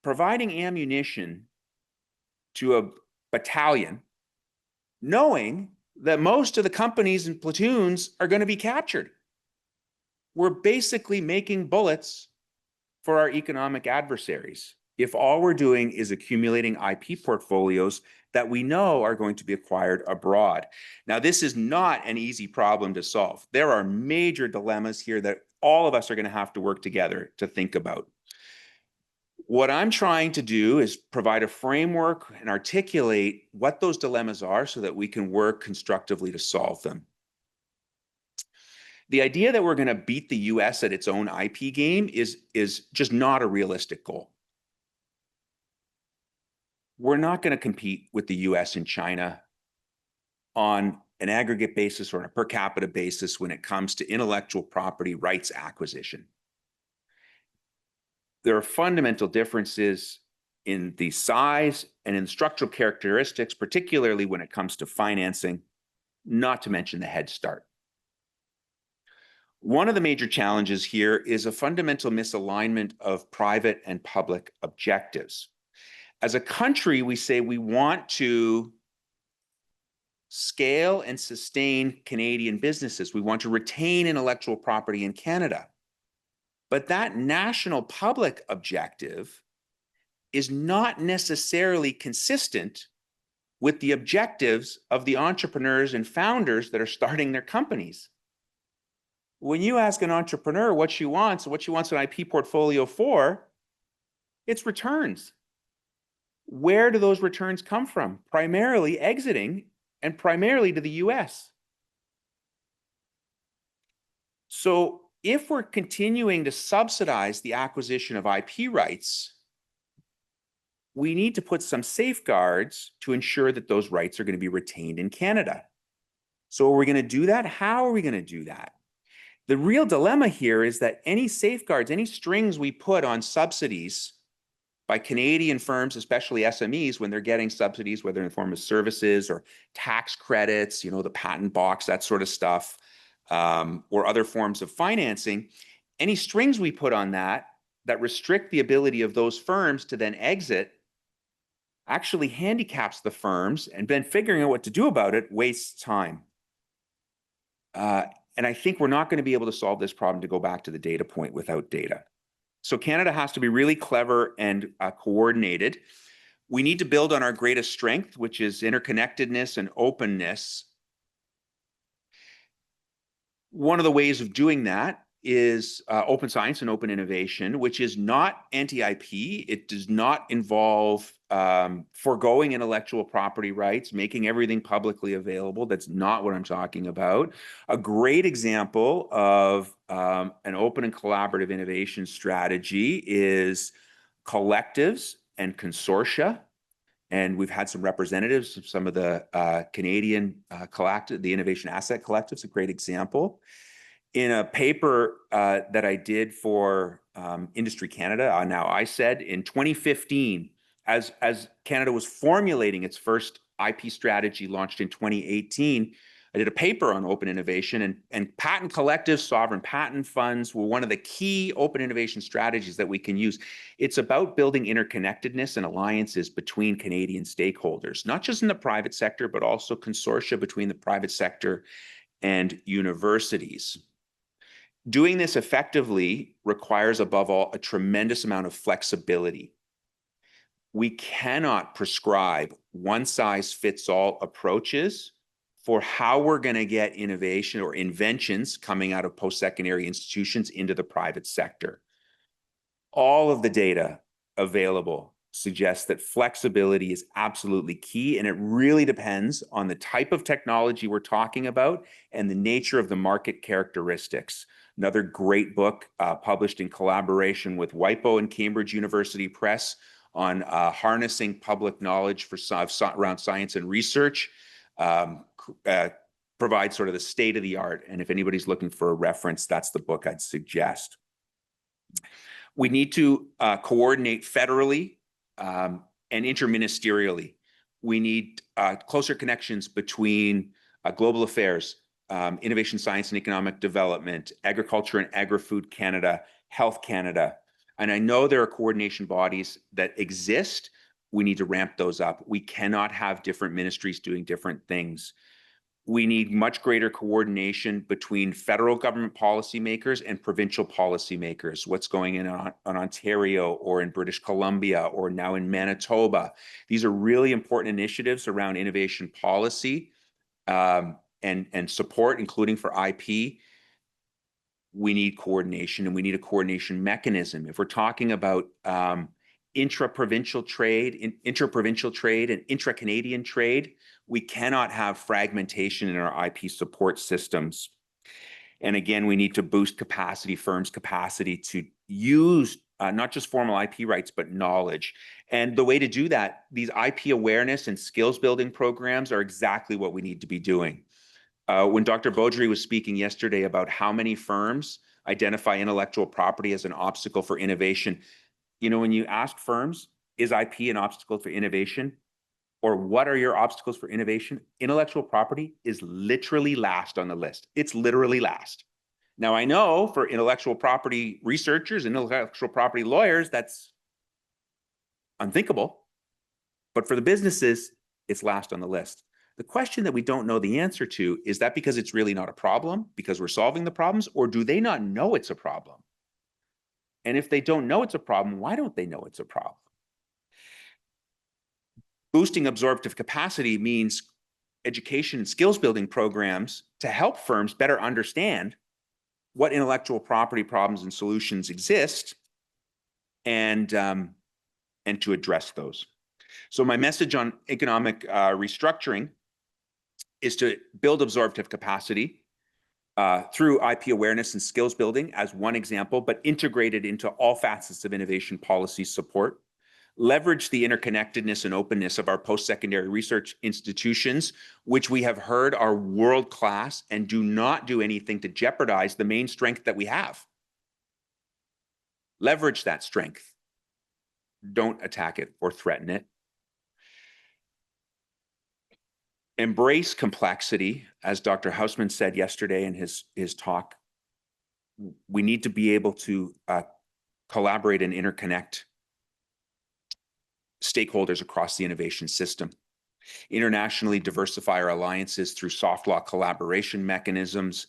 providing ammunition to a battalion, knowing that most of the companies and platoons are going to be captured. We're basically making bullets for our economic adversaries if all we're doing is accumulating IP portfolios that we know are going to be acquired abroad. Now, this is not an easy problem to solve. There are major dilemmas here that all of us are going to have to work together to think about. What I'm trying to do is provide a framework and articulate what those dilemmas are so that we can work constructively to solve them. The idea that we're going to beat the US at its own IP game is just not a realistic goal. We're not going to compete with the US and China on an aggregate basis or on a per capita basis when it comes to intellectual property rights acquisition. There are fundamental differences in the size and in structural characteristics, particularly when it comes to financing, not to mention the head start. One of the major challenges here is a fundamental misalignment of private and public objectives. As a country, we say we want to scale and sustain Canadian businesses. We want to retain intellectual property in Canada. But that national public objective is not necessarily consistent with the objectives of the entrepreneurs and founders that are starting their companies. When you ask an entrepreneur what she wants an IP portfolio for, it's returns. Where do those returns come from? Primarily exiting and primarily to the US. So if we're continuing to subsidize the acquisition of IP rights, we need to put some safeguards to ensure that those rights are going to be retained in Canada. So are we going to do that? How are we going to do that? The real dilemma here is that any safeguards, any strings we put on subsidies by Canadian firms, especially SMEs, when they're getting subsidies, whether in the form of services or tax credits, the patent box, that sort of stuff, or other forms of financing, any strings we put on that restrict the ability of those firms to then exit actually handicaps the firms, and then figuring out what to do about it wastes time. And I think we're not going to be able to solve this problem to go back to the data point without data. So Canada has to be really clever and coordinated. We need to build on our greatest strength, which is interconnectedness and openness. One of the ways of doing that is open science and open innovation, which is not anti-IP. It does not involve foregoing intellectual property rights, making everything publicly available. That's not what I'm talking about. A great example of an open and collaborative innovation strategy is collectives and consortia. And we've had some representatives of some of the Canadian collective, the Innovation Asset Collectives, a great example. In a paper that I did for Industry Canada, now I said in 2015, as Canada was formulating its first IP strategy launched in 2018, I did a paper on open innovation, and patent collectives, sovereign patent funds were one of the key open innovation strategies that we can use. It's about building interconnectedness and alliances between Canadian stakeholders, not just in the private sector, but also consortia between the private sector and universities. Doing this effectively requires, above all, a tremendous amount of flexibility. We cannot prescribe one-size-fits-all approaches for how we're going to get innovation or inventions coming out of post-secondary institutions into the private sector. All of the data available suggests that flexibility is absolutely key, and it really depends on the type of technology we're talking about and the nature of the market characteristics. Another great book published in collaboration with WIPO and Cambridge University Press on harnessing public knowledge for around science and research provides sort of the state of the art. And if anybody's looking for a reference, that's the book I'd suggest. We need to coordinate federally and interministerially. We need closer connections between global affairs, innovation, science, and economic development, agriculture and agri-food Canada, Health Canada. And I know there are coordination bodies that exist. We need to ramp those up. We cannot have different ministries doing different things. We need much greater coordination between federal government policymakers and provincial policymakers. What's going on Ontario or in British Columbia or now in Manitoba. These are really important initiatives around innovation policy and support, including for IP. We need coordination, and we need a coordination mechanism. If we're talking about intra-provincial trade, inter-provincial trade, and intra-Canadian trade, we cannot have fragmentation in our IP support systems. And again, we need to boost capacity, firms' capacity to use not just formal IP rights, but knowledge. And the way to do that, these IP awareness and skills building programs are exactly what we need to be doing. When Dr. Beaudry was speaking yesterday about how many firms identify intellectual property as an obstacle for innovation, you know, when you ask firms, is IP an obstacle for innovation? Or what are your obstacles for innovation? Intellectual property is literally last on the list. It's literally last. Now, I know for intellectual property researchers and intellectual property lawyers, that's unthinkable. But for the businesses, it's last on the list. The question that we don't know the answer to is that because it's really not a problem, because we're solving the problems, or do they not know it's a problem? And if they don't know it's a problem, why don't they know it's a problem? Boosting absorptive capacity means education and skills building programs to help firms better understand what intellectual property problems and solutions exist and to address those. So my message on economic restructuring is to build absorptive capacity through IP awareness and skills building as one example, but integrated into all facets of innovation policy support. Leverage the interconnectedness and openness of our post-secondary research institutions, which we have heard are world-class and do not do anything to jeopardize the main strength that we have. Leverage that strength. Don't attack it or threaten it. Embrace complexity, as Dr. Hausman said yesterday in his talk. We need to be able to collaborate and interconnect. stakeholders across the innovation system. Internationally diversify our alliances through soft law collaboration mechanisms.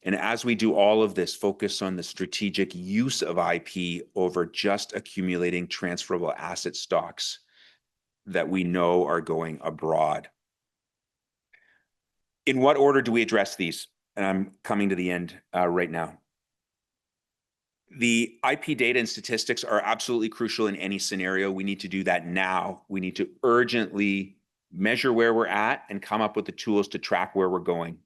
And as we do all of this, focus on the strategic use of IP over just accumulating transferable asset stocks that we know are going abroad. In what order do we address these? And I'm coming to the end right now. The IP data and statistics are absolutely crucial in any scenario. We need to do that now. We need to urgently measure where we're at and come up with the tools to track where we're going.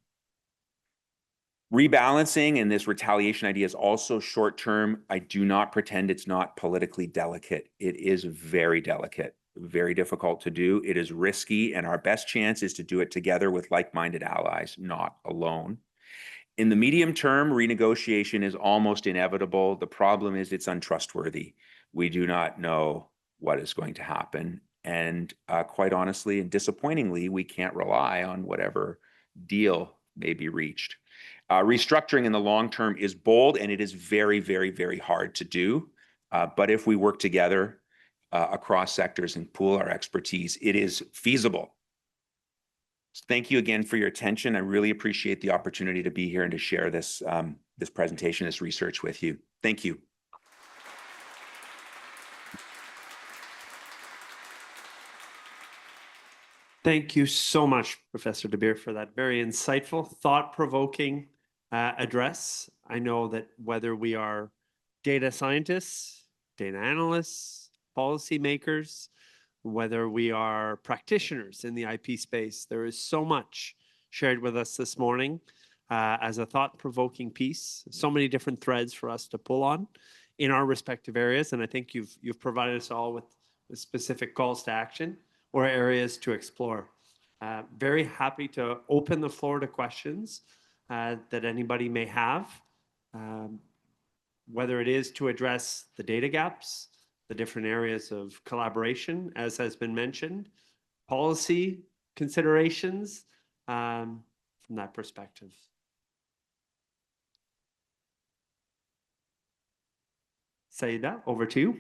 Rebalancing and this retaliation idea is also short-term. I do not pretend it's not politically delicate. It is very delicate, very difficult to do. It is risky, and our best chance is to do it together with like-minded allies, not alone. In the medium term, renegotiation is almost inevitable. The problem is it's untrustworthy. We do not know what is going to happen. And quite honestly and disappointingly, we can't rely on whatever deal may be reached. Restructuring in the long term is bold, and it is very, very, very hard to do. But if we work together across sectors and pool our expertise, it is feasible. Thank you again for your attention. I really appreciate the opportunity to be here and to share this, this presentation, this research with you. Thank you. Thank you so much, Professor De Beer, for that very insightful, thought-provoking address. I know that whether we are data scientists, data analysts, policymakers, whether we are practitioners in the IP space, there is so much shared with us this morning as a thought-provoking piece, so many different threads for us to pull on in our respective areas. And I think you've provided us all with specific calls to action or areas to explore. Very happy to open the floor to questions that anybody may have, whether it is to address the data gaps, the different areas of collaboration, as has been mentioned, policy considerations from that perspective. Saida, over to you.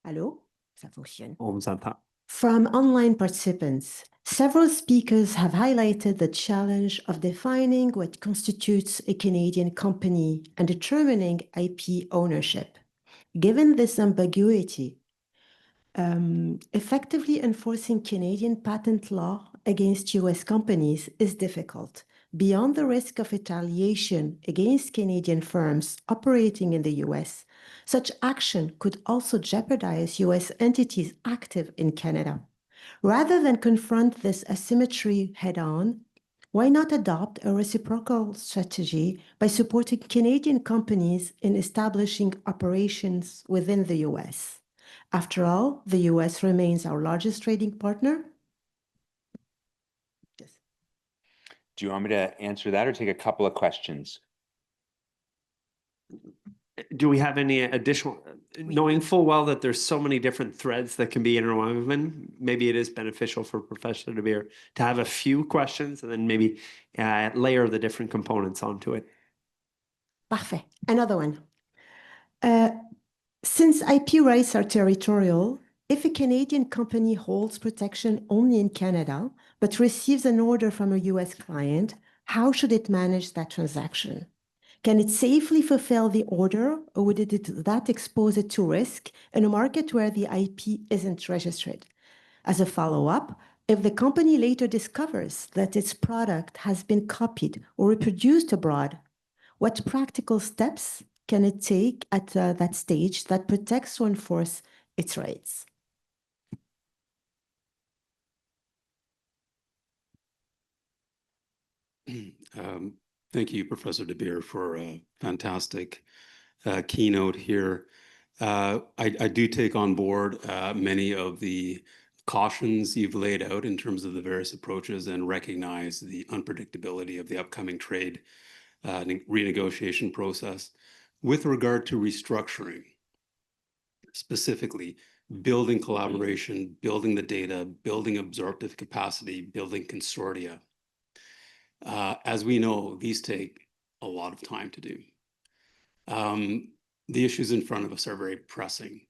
Allô? Ça fonctionne. On vous entend. From online participants, several speakers have highlighted the challenge of defining what constitutes a Canadian company and determining IP ownership. Given this ambiguity, effectively enforcing Canadian patent law against US companies is difficult. Beyond the risk of retaliation against Canadian firms operating in the US, such action could also jeopardize US entities active in Canada. Rather than confront this asymmetry head-on, why not adopt a reciprocal strategy by supporting Canadian companies in establishing operations within the US? After all, the US remains our largest trading partner. Yes. Do you want me to answer that or take a couple of questions? Do we have any additional, knowing full well that there's so many different threads that can be interwoven, maybe it is beneficial for Professor De Beer to have a few questions and then maybe layer the different components onto it. Parfait. Another one. Since IP rights are territorial, if a Canadian company holds protection only in Canada, but receives an order from a US client, how should it manage that transaction? Can it safely fulfill the order, or would that expose it to risk in a market where the IP isn't registered? As a follow-up, if the company later discovers that its product has been copied or reproduced abroad, what practical steps can it take at that stage that protects or enforces its rights? Thank you, Professor De Beer, for a fantastic keynote here. I do take on board many of the cautions you've laid out in terms of the various approaches and recognize the unpredictability of the upcoming trade renegotiation process. With regard to restructuring, specifically building collaboration, building the data, building absorptive capacity, building consortia, As we know, these take a lot of time to do. The issues in front of us are very pressing.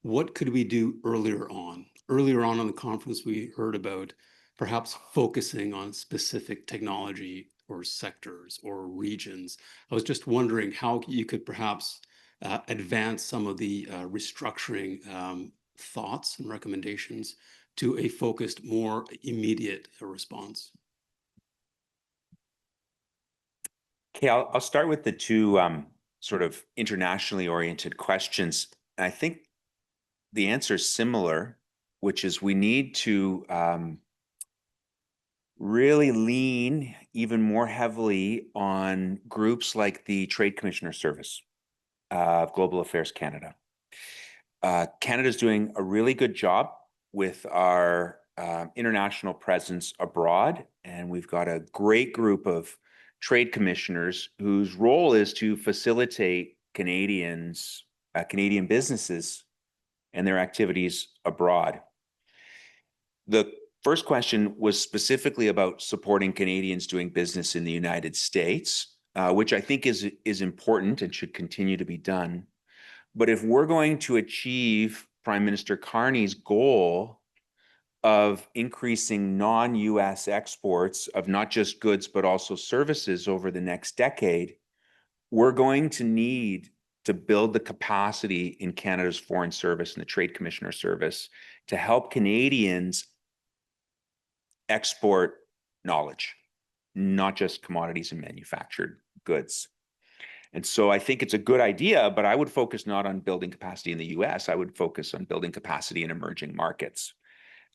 What could we do earlier on? Earlier on in the conference, we heard about perhaps focusing on specific technology or sectors or regions. I was just wondering how you could perhaps advance some of the restructuring thoughts and recommendations to a focused, more immediate response. Okay, I'll start with the two sort of internationally oriented questions. And I think the answer is similar, which is we need to really lean even more heavily on groups like the Trade Commissioner Service of Global Affairs Canada. Canada's doing a really good job with our international presence abroad, and we've got a great group of trade commissioners whose role is to facilitate Canadian businesses and their activities abroad. The first question was specifically about supporting Canadians doing business in the United States, which I think is important and should continue to be done. But if we're going to achieve Prime Minister Carney's goal of increasing non-US exports of not just goods, but also services over the next decade, we're going to need to build the capacity in Canada's Foreign Service and the Trade Commissioner Service to help Canadians export knowledge, not just commodities and manufactured goods. And so I think it's a good idea, but I would focus not on building capacity in the US, I would focus on building capacity in emerging markets.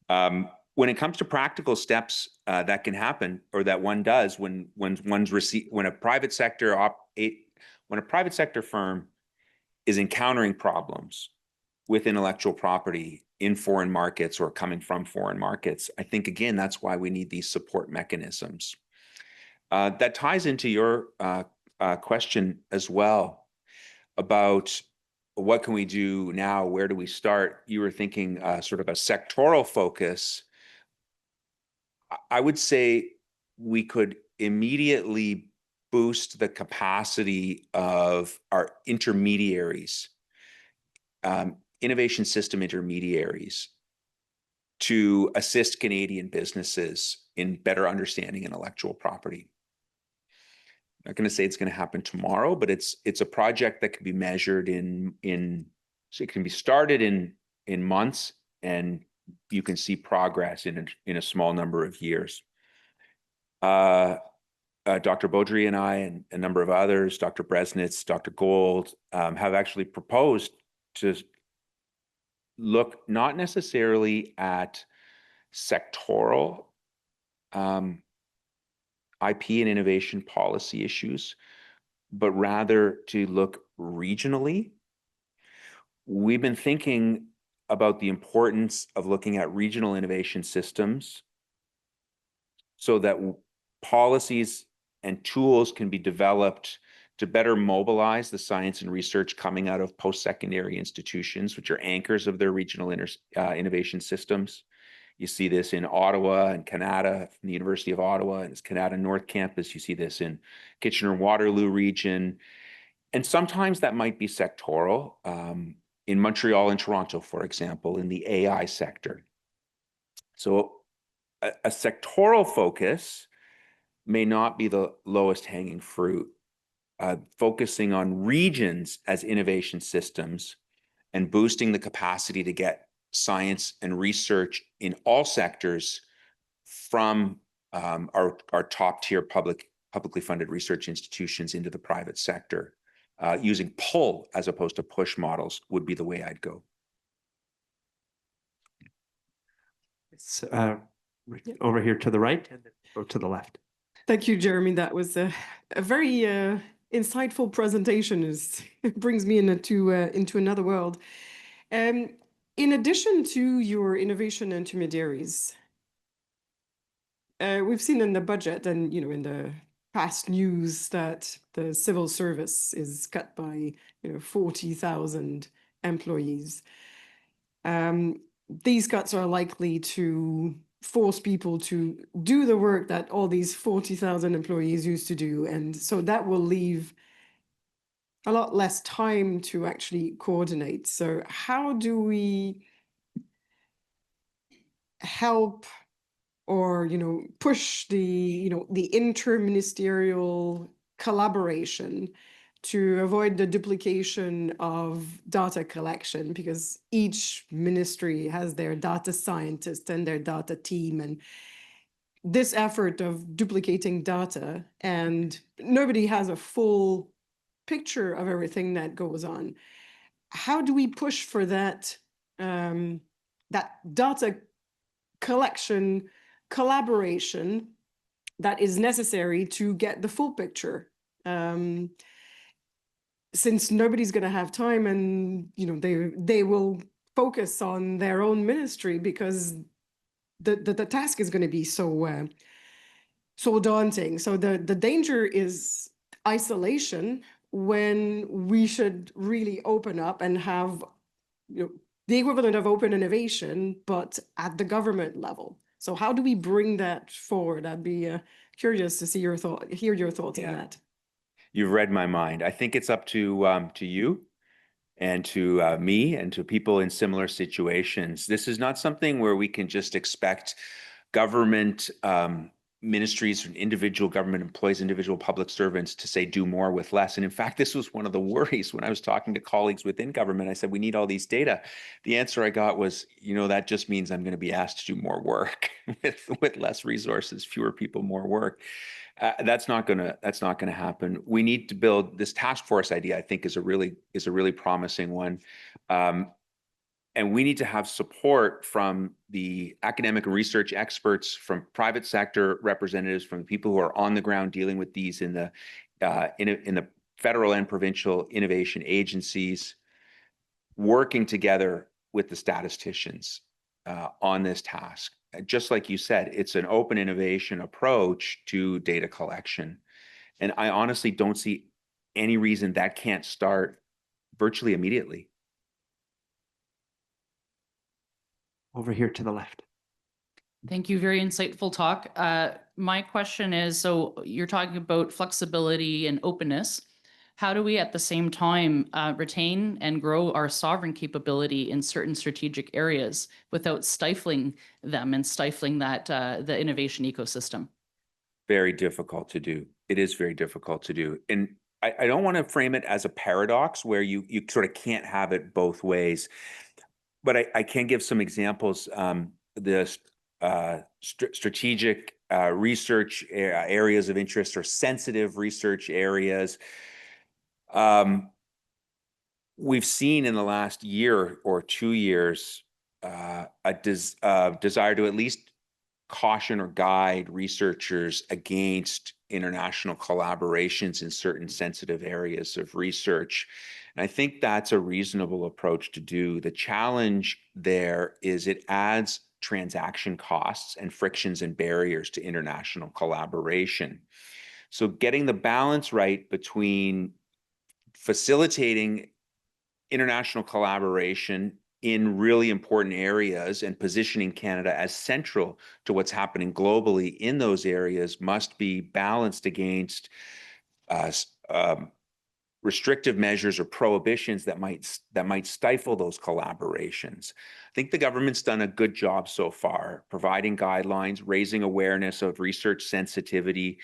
When it comes to practical steps that can happen, or that one does when a private sector firm is encountering problems with intellectual property in foreign markets or coming from foreign markets, I think, again, that's why we need these support mechanisms. That ties into your question as well about what can we do now? Where do we start? You were thinking sort of a sectoral focus. I would say we could immediately boost the capacity of our intermediaries, innovation system intermediaries, to assist Canadian businesses in better understanding intellectual property. I'm not going to say it's going to happen tomorrow, but it's a project that can be measured so it can be started in months, and you can see progress in a small number of years. Dr. Baudry and I and a number of others, Dr. Bresnitz, Dr. Gold, have actually proposed to look not necessarily at sectoral IP and innovation policy issues, but rather to look regionally. We've been thinking about the importance of looking at regional innovation systems so that policies and tools can be developed to better mobilize the science and research coming out of post-secondary institutions, which are anchors of their regional innovation systems. You see this in Ottawa and Canada, from the University of Ottawa and its Canada North Campus. You see this in Kitchener-Waterloo region. And sometimes that might be sectoral. In Montreal and Toronto, for example, in the AI sector. So a sectoral focus may not be the lowest hanging fruit. Focusing on regions as innovation systems and boosting the capacity to get science and research in all sectors from our top tier publicly funded research institutions into the private sector, using pull as opposed to push models would be the way I'd go. It's over here to the right and then go to the left. Thank you, Jeremy. That was a very insightful presentation. It brings me into another world. In addition to your innovation intermediaries, we've seen in the budget and in the past news that the civil service is cut by 40,000 employees. These cuts are likely to force people to do the work that all these 40,000 employees used to do. And so that will leave a lot less time to actually coordinate. So how do we help or, push the interministerial collaboration to avoid the duplication of data collection, because each ministry has their data scientist and their data team, and this effort of duplicating data and nobody has a full picture of everything that goes on. How do we push for that, that data collection collaboration that is necessary to get the full picture? Since nobody's going to have time, and they will focus on their own ministry because the task is going to be so daunting. So the danger is isolation, when we should really open up and have the equivalent of open innovation, but at the government level. So how do we bring that forward? I'd be curious to hear your thoughts on that. You've read my mind. I think it's up to you and to me and to people in similar situations. This is not something where we can just expect government ministries and individual government employees, individual public servants to say do more with less. And in fact, this was one of the worries when I was talking to colleagues within government. I said, we need all these data. The answer I got was, that just means I'm going to be asked to do more work with less resources, fewer people, more work. That's not gonna happen. We need to build this task force idea. I think is a really promising one. And we need to have support from the academic and research experts, from private sector representatives, from the people who are on the ground dealing with these in the federal and provincial innovation agencies, working together with the statisticians on this task. Just like you said, it's an open innovation approach to data collection. And I honestly don't see any reason that can't start virtually immediately. Over here to the left. Thank you. Very insightful talk. My question is, so you're talking about flexibility and openness. How do we at the same time retain and grow our sovereign capability in certain strategic areas without stifling them and stifling that the innovation ecosystem? Very difficult to do. It is very difficult to do. And I don't want to frame it as a paradox where you sort of can't have it both ways. But I can give some examples. The strategic research areas of interest or sensitive research areas. We've seen in the last year or 2 years a desire to at least caution or guide researchers against international collaborations in certain sensitive areas of research. And I think that's a reasonable approach to do. The challenge there is it adds transaction costs and frictions and barriers to international collaboration. So getting the balance right between facilitating international collaboration in really important areas and positioning Canada as central to what's happening globally in those areas must be balanced against restrictive measures or prohibitions that might stifle those collaborations. I think the government's done a good job so far, providing guidelines, raising awareness of research sensitivity,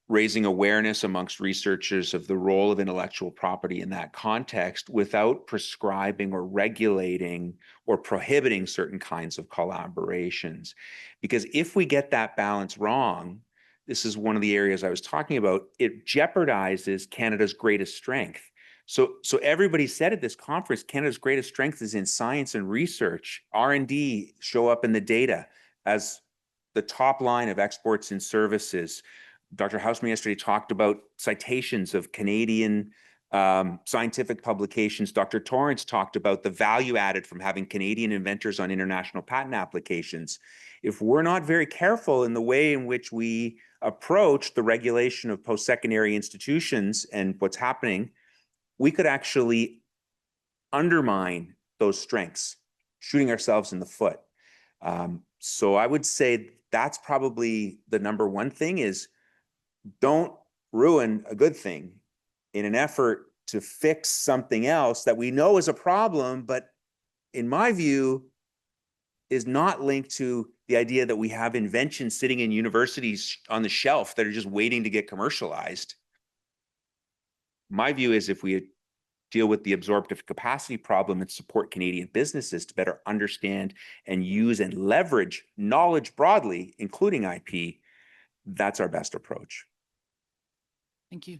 raising awareness amongst researchers of the role of intellectual property in that context without prescribing or regulating or prohibiting certain kinds of collaborations. Because if we get that balance wrong, this is one of the areas I was talking about, it jeopardizes Canada's greatest strength. So everybody said at this conference, Canada's greatest strength is in science and research. R&D show up in the data as the top line of exports and services. Dr. Hausman yesterday talked about citations of Canadian scientific publications. Dr. Torrance talked about the value added from having Canadian inventors on international patent applications. If we're not very careful in the way in which we approach the regulation of post-secondary institutions and what's happening, we could actually undermine those strengths, shooting ourselves in the foot. So I would say that's probably the number one thing is don't ruin a good thing in an effort to fix something else that we know is a problem, but in my view, is not linked to the idea that we have inventions sitting in universities on the shelf that are just waiting to get commercialized. My view is if we deal with the absorptive capacity problem and support Canadian businesses to better understand and use and leverage knowledge broadly, including IP, that's our best approach. Thank you.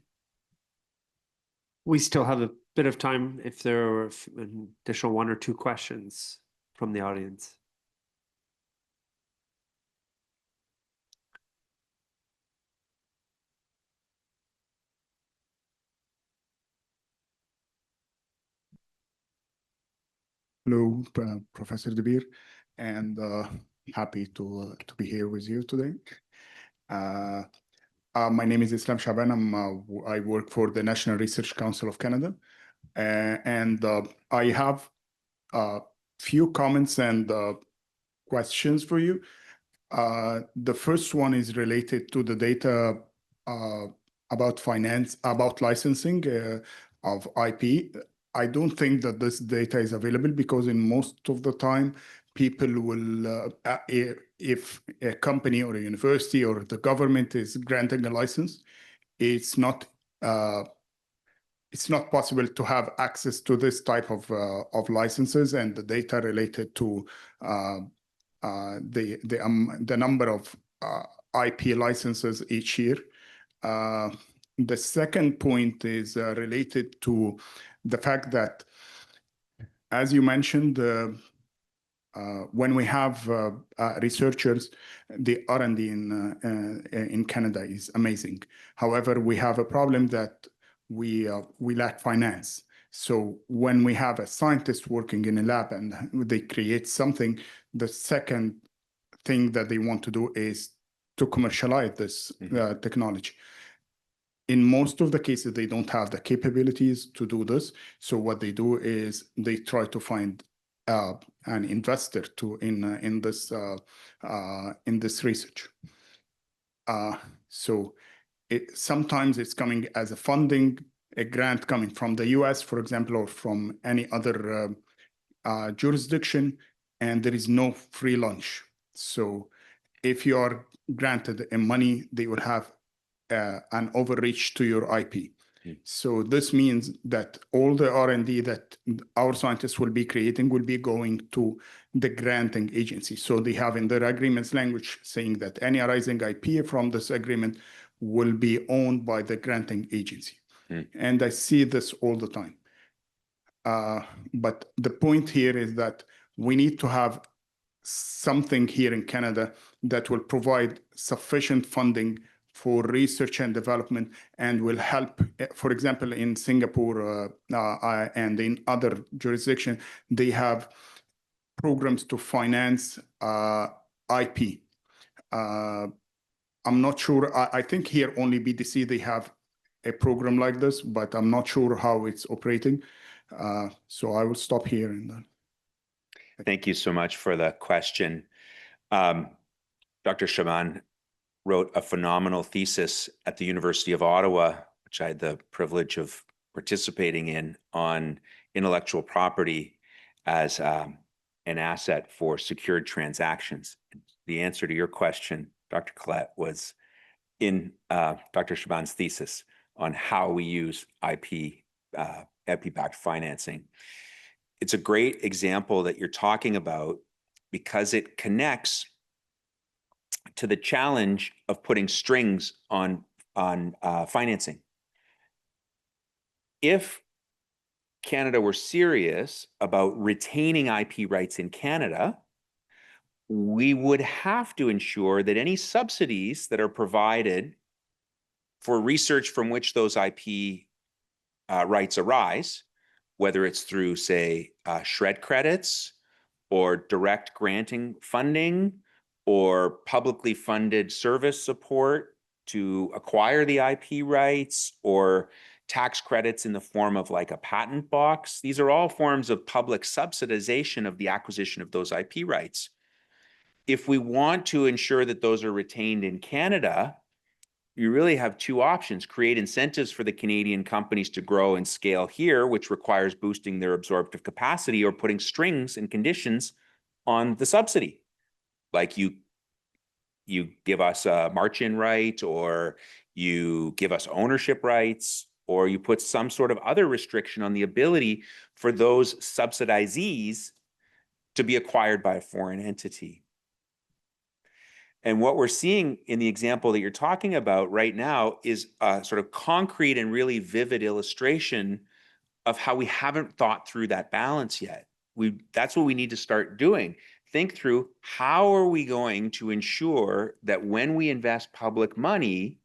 We still have a bit of time if there are an additional 1 or 2 questions from the audience. Hello, Professor De Beer, and happy to be here with you today. My name is Islam Shaban. I work for the National Research Council of Canada, and I have a few comments and questions for you. The first one is related to the data about licensing of IP. I don't think that this data is available because in most of the time, people will, if a company or a university or the government is granting a license, it's not possible to have access to this type of licenses and the data related to the number of IP licenses each year. The second point is related to the fact that, as you mentioned, when we have researchers, the R&D in Canada is amazing. However, we have a problem that we lack finance. So when we have a scientist working in a lab and they create something, the second thing that they want to do is to commercialize this technology. In most of the cases, they don't have the capabilities to do this. So what they do is they try to find an investor in this research. So sometimes it's coming as a funding, a grant coming from the US, for example, or from any other jurisdiction, and there is no free lunch. So if you are granted a money, they will have an overreach to your IP. So this means that all the R&D that our scientists will be creating will be going to the granting agency. So they have in their agreements language saying that any arising IP from this agreement will be owned by the granting agency. And I see this all the time. But the point here is that we need to have something here in Canada that will provide sufficient funding for research and development and will help, for example, in Singapore and in other jurisdictions, they have programs to finance IP. I'm not sure, I think here only BDC, they have a program like this, but I'm not sure how it's operating. So I will stop here. And Thank you so much for the question. Dr. Shaban wrote a phenomenal thesis at the University of Ottawa, which I had the privilege of participating in, on intellectual property as an asset for secured transactions. The answer to your question, Dr. Collette, was in Dr. Shaban's thesis on how we use IP-backed financing. It's a great example that you're talking about because it connects to the challenge of putting strings on financing. If Canada were serious about retaining IP rights in Canada, we would have to ensure that any subsidies that are provided for research from which those IP rights arise, whether it's through, say, SR&ED credits or direct granting funding, or publicly funded service support to acquire the IP rights, or tax credits in the form of like a patent box. These are all forms of public subsidization of the acquisition of those IP rights. if we want to ensure that those are retained in Canada, you really have two options: create incentives for the Canadian companies to grow and scale here, which requires boosting their absorptive capacity, or putting strings and conditions on the subsidy. Like you give us a march-in right, or you give us ownership rights, or you put some sort of other restriction on the ability for those subsidizees to be acquired by a foreign entity. And what we're seeing in the example that you're talking about right now is a sort of concrete and really vivid illustration of how we haven't thought through that balance yet. That's what we need to start doing. Think through, how are we going to ensure that when we invest public money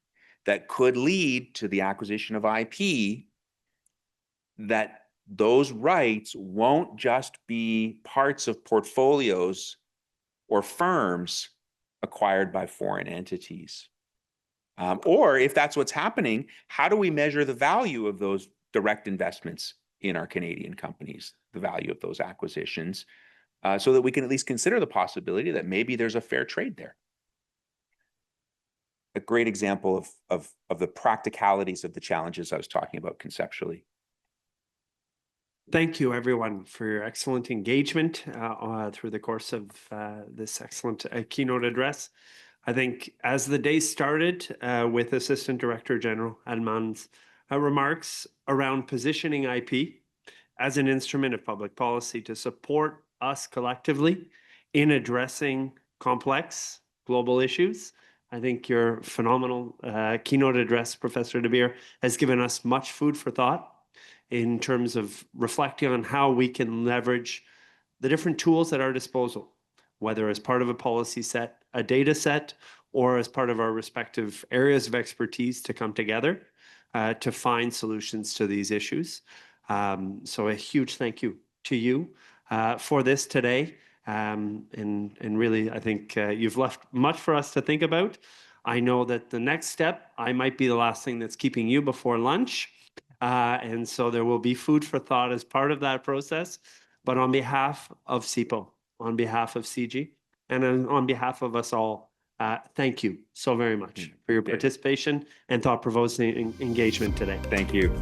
that could lead to the acquisition of IP, that those rights won't just be parts of portfolios or firms acquired by foreign entities. Or if that's what's happening, how do we measure the value of those direct investments in our Canadian companies, the value of those acquisitions, so that we can at least consider the possibility that maybe there's a fair trade there? A great example of the practicalities of the challenges I was talking about conceptually. Thank you, everyone, for your excellent engagement through the course of this excellent keynote address. I think as the day started with Assistant Director General Alman's remarks around positioning IP as an instrument of public policy to support us collectively in addressing complex global issues, I think your phenomenal keynote address, Professor De Beer, has given us much food for thought in terms of reflecting on how we can leverage the different tools at our disposal, whether as part of a policy set, a data set, or as part of our respective areas of expertise to come together to find solutions to these issues. So a huge thank you to you for this today. And really, I think you've left much for us to think about. I know that the next step, I might be the last thing that's keeping you before lunch. And so there will be food for thought as part of that process. But on behalf of CIPO, on behalf of CIGI, and on behalf of us all, thank you so very much for your participation and thought-provoking engagement today. Thank you.